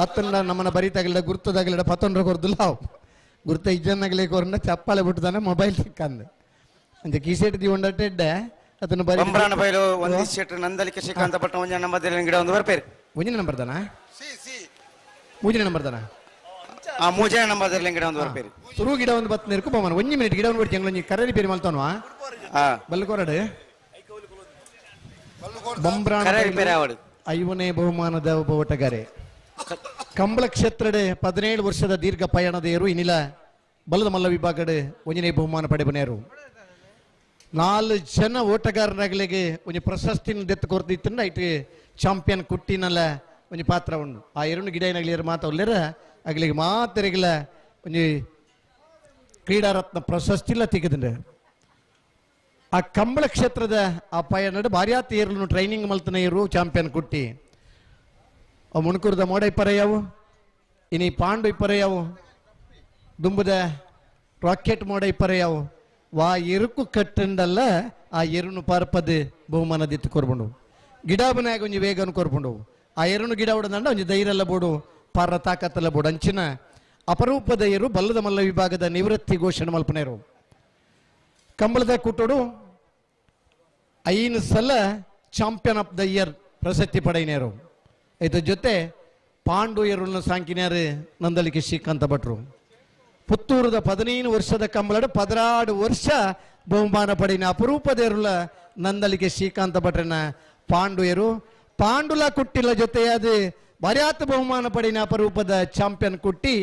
ಅತ್ತಂಡ ನಮ್ಮನ ಬರಿತಾಗಲಿಡ ಗುರ್ತದಾಗಲಿಡ 11 ಕೊರ್ದುಲ್ಲ ಗುರ್ತ ಇಜ್ಜನ್ನಾಗಲೇ ಕೊರ್ನ ಚಪ್ಪಾಳೆ ಬಿಟ್ಟದಾನೆ ಮೊಬೈಲ್ ಸಿಕ್ಕಂದು ಅಂತ ಕಿಶೆಟ್ ದಿ ಒಂಡಟ್ಟೆಡ್ಡೆ ಅದನ್ನು ಬರಿ ಬಂಬ್ರಾಣ ಬೈಲು ಒಂದು ಶೆಟ್ ನಂದಲಿಕೆ ಶ್ರೀಕಾಂತ ಪಟ್ಟಣ ಒಂಜ ನಂಬರ್ದಲ್ಲಿ ಗಿಡ ಒಂದು ಬರ್ಪೇರು ಮುಂಜಿನ ನಂಬರ್ ದಾನ ಮೂಜಿನ ನಂಬರ್ ದಾನ ಆ ಮೂಜನ ನಂಬರ್ದಲ್ಲಿ ಗಿಡ ಒಂದು ಬರ್ಪೇರು ತುರು ಗಿಡ ಒಂದು ಬತ್ ನಿರ್ಕು ಪಮನ 1 ಮಿನಿಟ್ ಗಿಡ ಒಂದು ಬಿಡ್ತಿ ಅಂಗ್ಲ ಕರೆರಿ ಪೇರಿ ಮಲ್ತಾನವಾ ಬಲ್ಕೋರಡು ಬಂಬ್ರಾಣ ಬೈಲು ಐವನೇ ಬಹುಮಾನದ ಒಬ್ಬ ಓಟಗಾರೆ ಕಂಬಳ ಕ್ಷೇತ್ರಡೆ 17 ವರ್ಷದ ದೀರ್ಘ ಪಯಣದೇರು ಇನ್ನಿಲ ಬಲದ ಮಲ್ಲ ವಿಭಾಗಡೆ ಒಂಜನೇ ಬಹುಮಾನ ಪಡೆಬನೇರು 4 ಜನ ಓಟಗಾರರಾಗಲಿಗೆ ಒಂದು ಪ್ರಶಸ್ತಿನ ದೆತ್ತು ಕೊರ್ದಿತ್ತಂಡ ಐಟ್ ಚಾಂಪಿಯನ್ ಕುಟ್ಟಿನಲ್ಲ ಒಂದು ಪಾತ್ರ ಉಂಡು ಆ ಎರಡು ಗಿಡನಾಗಲಿ ಮಾತಾಡ್ಲೇರ ಆಗ್ಲಿಗೆ ಮಾತರಿಗಿಲ್ಲ ಒಂದು ಕ್ರೀಡಾರತ್ನ ಪ್ರಶಸ್ತಿ ಇಲ್ಲ ತೆಗೆದ್ರೆ ಆ ಕಂಬಳ ಕ್ಷೇತ್ರದ ಆ ಪಯಣ ಭಾರಿ ಆತ ಏರ್ಲು ಟ್ರೈನಿಂಗ್ ಮಲ್ತನ ಇರು ಚಾಂಪಿಯನ್ ಕುಟ್ಟಿ ಆ ಮುಣಕೂರದ ಮೋಡ ಇಪ್ಪರೆಯಾವು ಇನಿ ಪಾಂಡು ಇಪ್ಪರೆಯಾವು ದುಂಬುದ ರಾಕೆಟ್ ಮೋಡ ಇಪ್ಪರೆಯಾವು ವಾ ಎರುಕು ಕಟ್ಟಂಡಲ್ಲ ಆ ಎರುನು ಪಾರ್ಪದ ಬಹುಮಾನ ದಿತ್ತು ಕೊರ್ಬಂಡು ಗಿಡಾಬನಾಗ ಒಂಜಿ ವೇಗನು ಕೊರ್ಬಂಡು ಆ ಎರುನು ಗಿಡ ಉಡದಂಡ ಒಂಜಿ ಧೈರ್ಯ ಬೋಡು ಪಾರ ತಾಕತ್ತಲ್ಲ ಬೋಡು ಅಂಚಿನ ಅಪರೂಪದ ಏರು ಬಲ್ಲದ ಮಲ್ಲ ವಿಭಾಗದ ನಿವೃತ್ತಿ ಘೋಷಣೆ ಮಲ್ಪನೇರು ಕಂಬಳದ ಕುಟ್ಟೋಡು 5 ಸಲ ಚಾಂಪಿಯನ್ ಆಫ್ ದ ಇಯರ್ ಪ್ರಶಸ್ತಿ ಪಡೆಯಿನೇರು ಇದ್ರ ಜೊತೆ ಪಾಂಡು ಎರುಳನ್ನ ಸಾಂಕಿನ್ಯಾರು ನಂದಲಿಕೆ ಶ್ರೀಕಾಂತ ಭಟ್ರು ಪುತ್ತೂರದ 15 ವರ್ಷದ ಕಂಬಳಡ 16 ವರ್ಷ ಬಹುಮಾನ ಪಡಿನ ಅಪರೂಪದ ಎರುಳ ನಂದಲಿಕೆ ಶ್ರೀಕಾಂತ ಭಟ್ರನ ಪಾಂಡು ಎರು ಪಾಂಡುಲ ಕುಟ್ಟಿಲ ಜೊತೆಯಾದ ಬರ್ಯಾತ ಬಹುಮಾನ ಪಡಿನ ಅಪರೂಪದ ಚಾಂಪಿಯನ್ ಕುಟ್ಟಿ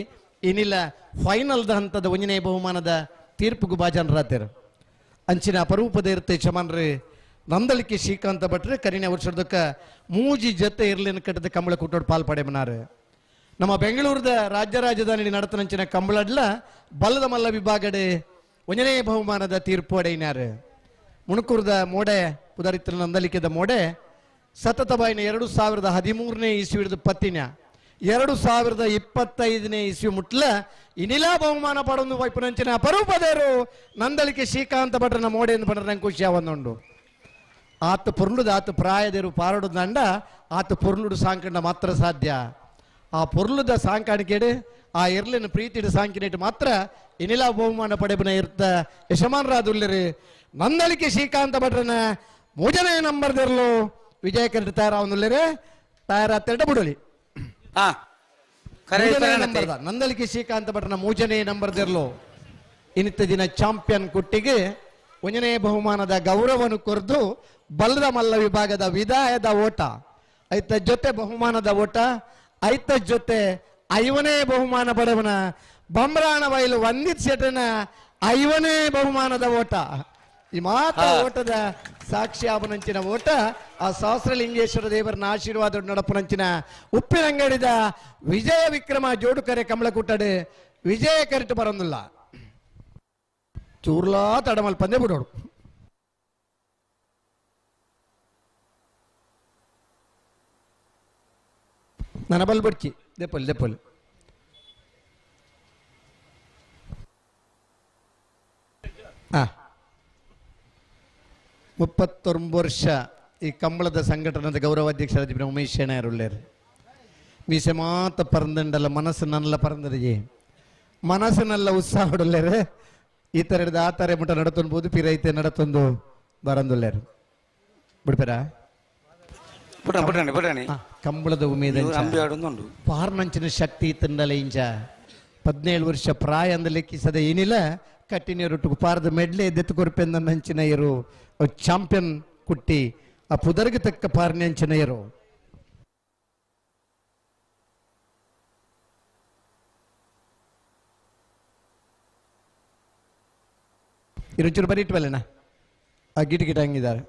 ಇನ್ನಿಲ್ಲ ಫೈನಲ್ದ ಹಂತದ 1ನೇ ಬಹುಮಾನದ ತೀರ್ಪುಗೂ ಬಾಜನರಾತೇರು ಅಂಚಿನ ಅಪರೂಪದ ಇರುತ್ತೆ ಚಮನ್ರಿ ನಂದಲಿಕೆ ಶ್ರೀಕಾಂತ ಭಟ್ರೆ ಕರಿನ ವರ್ಷದಕ್ಕ ಮೂಜಿ ಜೊತೆ ಇರ್ಲಿನ ಕಟ್ಟದ ಕಂಬಳ ಕುಟ್ಟೋಡು ಪಾಲ್ಪಡೆ ಮನಾರು ನಮ್ಮ ಬೆಂಗಳೂರದ ರಾಜ್ಯ ರಾಜಧಾನಿ ನಡತನಂಚಿನ ಕಂಬಳಡ್ಲ ಬಲ್ಲದ ಮಲ್ಲ ವಿಭಾಗಡೆ 1ನೇ ಬಹುಮಾನದ ತೀರ್ಪು ಅಡೆಯಿನಾರು ಮುಣಕೂರದ ಮೋಡೆ ಪುದರಿತ್ರ ನಂದಲಿಕೆದ ಮೋಡೆ ಸತತ ಬಾಯಿನ 2013ನೇ ಇಸ್ವಿ ಹಿಡಿದು ಪತ್ತಿನ 2025ನೇ ಇಸ್ವಿ ಮುಟ್ಲ ಇನ್ನಿಲ್ಲ ಬಹುಮಾನ ಪಡೊಂದು ವೈಪುನಂಚಿನ ಅಪರೂಪದೇರು ನಂದಲಿಕೆ ಶ್ರೀಕಾಂತ ಭಟ್ರನ ಮೋಡೆಯನ್ನು ಪಡ್ರ ನಂಗೆ ಖುಷಿ ಅವನ್ನೊಂಡು ಆತ ಪೊರ್ಲುದ ಆತ ಪ್ರಾಯದೇರು ಪಾರಡು ದಂಡ ಆತ ಪೊರ್ಲುಡು ಸಾಂಕಂಡ ಮಾತ್ರ ಸಾಧ್ಯ ಆ ಪೊರ್ಲುದ ಸಾಂಕಾಣಿಕೆಡು ಆ ಎರ್ಲಿನ ಪ್ರೀತಿಡು ಸಾಂಕಿನೇಟ್ ಮಾತ್ರ ಇನ್ನಿಲ್ಲ ಬಹುಮಾನ ಪಡೆಬನ ಇರ್ತ ಯಶಮಾನರಾದುಲ್ಲರು ನಂದಲಿಕೆ ಶ್ರೀಕಾಂತ ಭಟ್ರನ 3ನೇ ನಂಬರ್ದಿರ್ಲು ವಿಜಯ ಕರೆಕ್ಟ್ ತಯಾರಾವನ್ನುಲ್ಲರು ತಯಾರಾತೆರಡ ಬಿಡಲಿ ನಂದಲಿಕೆ ಶ್ರೀಕಾಂತ ಭಟ್ರನ 3ನೇ ನಂಬರ್ದಿರ್ಲು ಇನ್ನಿತ್ತ ದಿನ ಚಾಂಪಿಯನ್ ಕುಟ್ಟಿಗೆ 1ನೇ ಬಹುಮಾನದ ಗೌರವವನ್ನು ಕೊರೆದು ಬಲ್ಲದ ಮಲ್ಲ ವಿಭಾಗದ ವಿದಾಯದ ಓಟ ಐತ ಜೊತೆ ಬಹುಮಾನದ ಓಟ ಐತ ಜೊತೆ 5ನೇ ಬಹುಮಾನ ಪಡೆವನ ಬಂಬ್ರಾಣ ಬೈಲು ವಂದಿತ್ ಶೆಟ್ಟನ 5ನೇ ಬಹುಮಾನದ ಓಟ ಈ ಮಾತ್ರ ಓಟದ ಸಾಕ್ಷಿ ಆಪನಂಚಿನ ಓಟ ಆ ಸಹಸ್ರಲಿಂಗೇಶ್ವರ ದೇವರನ ಆಶೀರ್ವಾದ ನಡಪನಂಚಿನ ಉಪ್ಪಿನಂಗಡಿದ ವಿಜಯ ವಿಕ್ರಮ ಜೋಡುಕರೆ ಕಮಲಕುಟ್ಟಡು ವಿಜಯ ಕರೆಟ್ಟು ಬರೋದಿಲ್ಲ ಚೂರ್ಲಾ ತಡಮಲ್ ಪಂದೆ ಬಿಡೋಡು ನನ್ನ ಬಲ್ ಬಡ್ಕಿ ದೆಪ್ಪಲ್ 39 ವರ್ಷ ಈ ಕಂಬಳದ ಸಂಘಟನದ ಗೌರವಾಧ್ಯಕ್ಷರಾದ ಉಮೇಶ್ ಶೆಣೆಯರುಳ್ಳೇರು ಮೀಸೆ ಮಾತ ಪರಂದಲ್ಲ ಮನಸ್ಸು ನನ್ನಲ್ಲ ಪರಂದರಿಗೆ ಮನಸ್ಸಿನೆಲ್ಲ ಉತ್ಸಾಹ ಹೊಡಲ್ಲೇರು ಈ ತರ ಹಿಡಿದು ಆ ತರ ಮುಟ ನಡತೊಂದು ಪಿರೈತೆ ನಡತೊಂದು ಬರಂದುಳ್ಳೇರು ಬಿಡ್ಬೇರ ಕಂಬಳದ ಉಮೇದ ಪಾರ್ನಂಚಿನ ಶಕ್ತಿ ತಂಡಲ ಇಂಚ 17 ವರ್ಷ ಪ್ರಾಯ ಅಂದ ಲೆಕ್ಕಿಸದೆ ಏನಿಲ್ಲ ಕಟ್ಟಿನೀರು ಪಾರದ ಮೆಡ್ಲೆ ದೆತ್ತು ಕೊರಪೆಂದ ನಂಚಿನ ಇರು ಚಾಂಪಿಯನ್ ಕುಟ್ಟಿ ಆ ಪುದರ್ಗೆ ತಕ್ಕ ಪಾರ್ನಂಚಿನ ಇರು ಇರುಚೂರು ಬರೀ ಇಟ್ವಲ್ಲಣ್ಣ ಆ ಗಿಟ ಹಂಗಿದ್ದಾರೆ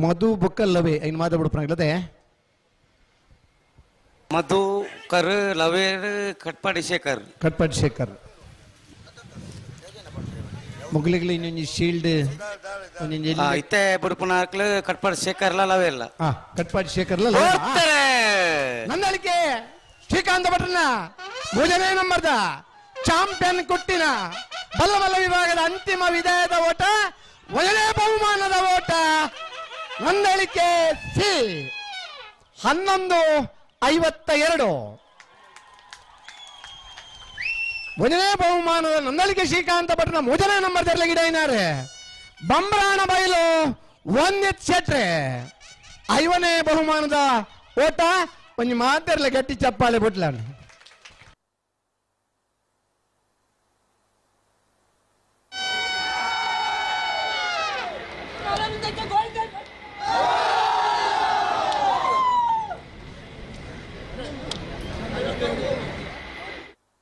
ಮಧು ಬೊಕ್ಕಲ್ಲವೇ ಐನು ಮಾತಾಡ್ಬಿಡ್ಪಣಗಳದೆ ಮಧುಕರ್ ಲವೇರ್ ಕಟ್ಪಾಡಿ ಶೇಖರ್ ಮುಗ್ಲಿಗ್ಲಿ ಇನ್ನೊಂದು ಶೀಲ್ಡ್ ಇತ್ತೆ ಬುಡುಪುನಾಕ್ಲು ಕಟ್ಪಾಡಿ ಶೇಖರ್ಲ ಲವೇರ್ಲ ಕಟ್ಪಾಡಿ ಶೇಖರ್ಲ ನಂದಳಿಕೆ ಶ್ರೀಕಾಂತ ಭಟ್ರನ 3ನೇ ನಂಬರ್ದ ಚಾಂಪಿಯನ್ ಕೊಟ್ಟಿನ ಬಲ್ಲ ವಿಭಾಗದ ಅಂತಿಮ ವಿಜಯದ ಓಟ 1ನೇ ಬಹುಮಾನದ ಓಟ ನಂದಳಿಕೆ ಸಿ 11:52 1ನೇ ಬಹುಮಾನದ ನಂದಳಿಕೆ ಶ್ರೀಕಾಂತ ಭಟ್ರನ 3ನೇ ನಂಬರ್ ಗಿಡೈನಾರೆ ಬಂಬ್ರಾಣ ಬೈಲು ಒಂದಿತ್ ಶೆಟ್ರೆ 5ನೇ ಬಹುಮಾನದ ಓಟ ಒಂದು ಮಾತಿರ್ಲ ಗಟ್ಟಿ ಚಪ್ಪಾಳೆ ಬಿಟ್ಲ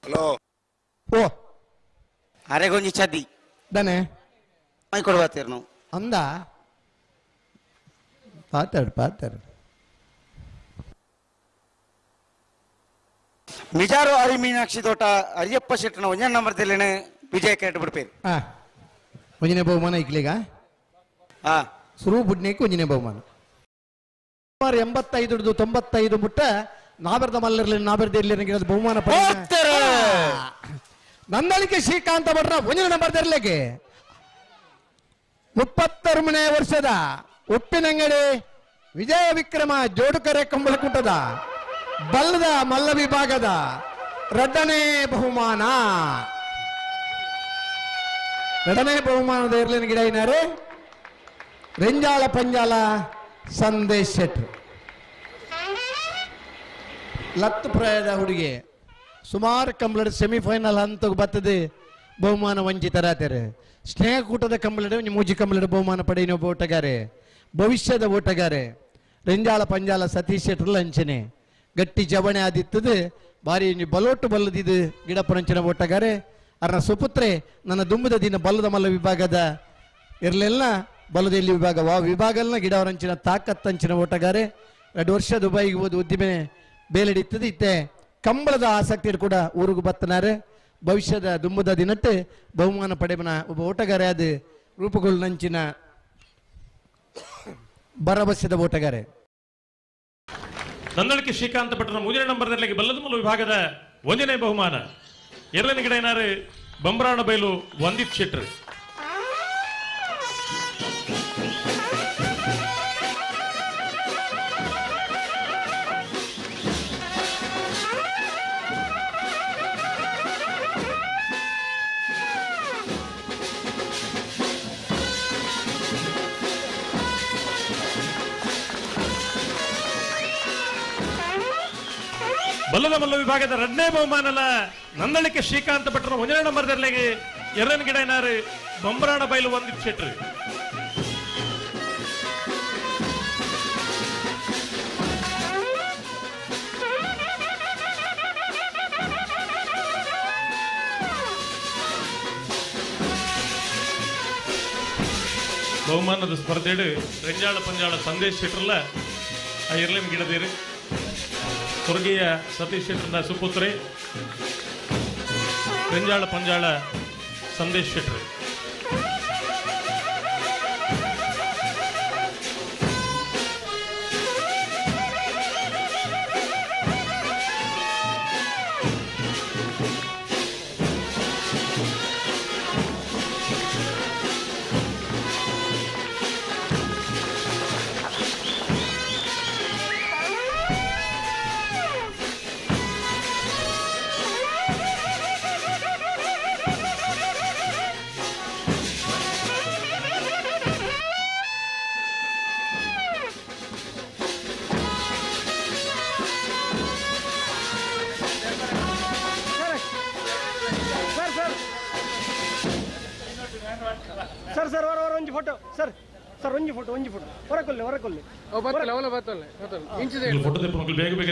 ಹಲೋ ಓ ಅರೆಗೊಂಜಿ ಚದ್ದಿ ದನೆ ಮೈ ಕೊಡ್ಬಾತೀರ್ ನಾವು ಅಂದ ಪಾತಾಡು ಮಿಜಾರು ಹರಿ ಮೀನಾಕ್ಷಿ ತೋಟ ಅರಿಯಪ್ಪ ಶೆಟ್ಟನ 1ನೇ ನಂಬರ್ದಲ್ಲಿನ ವಿಜಯ ಕೇಟ್ ಬಿಡ್ಪೇರು 1ನೇ ಬಹುಮಾನ ಇಕ್ಲಿಗ ಸುರು ಬುಡ್ನೇಕ್ 1ನೇ ಬಹುಮಾನ ಸುಮಾರು 85-95 ಮುಟ್ಟ ನಾಬರ್ದ ಮಲ್ಲರ್ಲಿ ನಾಬರ್ದಿರ್ಲಿ ಬಹುಮಾನ ನಂದಳಿಕೆ ಶ್ರೀಕಾಂತ ಭಟ್ರ 1ನೇ ನಂಬರ್ದರ್ಲಿಗೆ 36ನೇ ವರ್ಷದ ಉಪ್ಪಿನಂಗಡಿ ವಿಜಯ ವಿಕ್ರಮ ಜೋಡುಕರೆ ಕಂಬಳಕುಂಟದ ಬಲ್ಲದ ಮಲ್ಲ ವಿಭಾಗದ 2ನೇ ಬಹುಮಾನ 2ನೇ ಬಹುಮಾನದ ಇರ್ಲಿನ ಗಿಡ ಏನಾರೆ ರೆಂಜಾಳ ಪಂಜಾಲ ಸಂದೇಶ್ ಶೆಟ್ರು ಲತ್ತು ಪ್ರಾಯದ ಹುಡುಗಿ ಸುಮಾರು ಕಂಬಳದ ಸೆಮಿಫೈನಲ್ ಹಂತಕ್ಕೆ ಬರ್ತದೆ ಬಹುಮಾನ ವಂಚಿತರಾತಾರೆ ಸ್ನೇಹಕೂಟದ ಕಂಬಳದ ಒಂದು ಮೂಜಿ ಕಂಬಳದ ಬಹುಮಾನ ಪಡೆಯಿನೊಬ್ಬ ಓಟಗಾರೆ ಭವಿಷ್ಯದ ಓಟಗಾರೆ ರೆಂಜಾಳ ಪಂಜಾಲ ಸತೀಶ್ ಶೆಟ್ರಲ್ಲ ಅಂಚನೆ ಗಟ್ಟಿ ಜವಣೆ ಆದಿತ್ತದು ಬಾರಿ ಬಲೋಟು ಬಲ್ಲದಿದ್ದು ಗಿಡಪರಂಚಿನ ಓಟಗಾರೆ ಅರ್ನ ಸುಪುತ್ರೆ ನನ್ನ ದುಂಬದ ದಿನ ಬಲ್ಲದ ಮಲ್ಲ ವಿಭಾಗದ ಇರಲೆಲ್ಲ ಬಲದಲ್ಲಿ ವಿಭಾಗ ವಿಭಾಗಲ್ನ ಗಿಡವರಂಚಿನ ತಾಕತ್ತಂಚಿನ ಓಟಗಾರೆ 2 ವರ್ಷ ದುಬೈಗೆ ಹೋದ ಉದ್ದಿಮೆ ಬೇಲೆಡಿತ್ತದು ಇತ್ತೆ ಕಂಬಳದ ಆಸಕ್ತಿ ಕೂಡ ಊರಿಗೂ ಬತ್ತನಾರೆ ಭವಿಷ್ಯದ ದುಂಬದ ದಿನಟ್ಟೆ ಬಹುಮಾನ ಪಡೆಬನ ಒಬ್ಬ ಓಟಗಾರೆ ಅದು ರೂಪುಗೊಳ್ಳಂಚಿನ ಭರವಸೆದ ಓಟಗಾರೆ ನಂದಳಿಕೆ ಶ್ರೀಕಾಂತ ಭಟ್ರನ 3ನೇ ನಂಬರ್ದಲ್ಲಿ ಬಲ್ಲದ ಮಲ್ಲ ವಿಭಾಗದ 1ನೇ ಬಹುಮಾನ 2ನೇ ಗಿಡ ಏನಾರು ಬಂಬ್ರಾಣ ಬೈಲು ವಂದಿತ್ ಶೆಟ್ರು ಬಲ್ಲದ ಮಲ್ಲ ವಿಭಾಗದ 2ನೇ ಬಹುಮಾನಲ ನಂದಳಿಕೆ ಶ್ರೀಕಾಂತ ಭಟ್ರ 1ನೇ ನಂಬರ್ದಲ್ಲಿ 2ನೇ ಗಿಡ ಏನಾರು ಬಂಬ್ರಾಣ ಬೈಲು ವಂದಿತ್ ಶೆಟ್ರು ಬಹುಮಾನದ ಸ್ಪರ್ಧೆಡು ರೆಂಜಾಳ ಪಂಜಾಳ ಸಂದೇಶ್ ಶೆಟ್ರಲ್ಲ ಆ 2ನೇ ಗಿಡದೇರು ಸ್ವರ್ಗೀಯ ಸತೀಶ್ ಶೆಟ್ಟರ್ನ ಸುಪುತ್ರೆ ರೆಂಜಾಳ ಪಂಜಾಳ ಸಂದೇಶ್ ಶೆಟ್ರು ಸರ್ ಒಂಜಿ ಫೋಟೋ ಸರ್ ಒಂಜಿ ಫೋಟೋ ಹೊರಕೊಲ್ಲೆ ಫೋಟೋ ಬೇಗ ಬೇಗ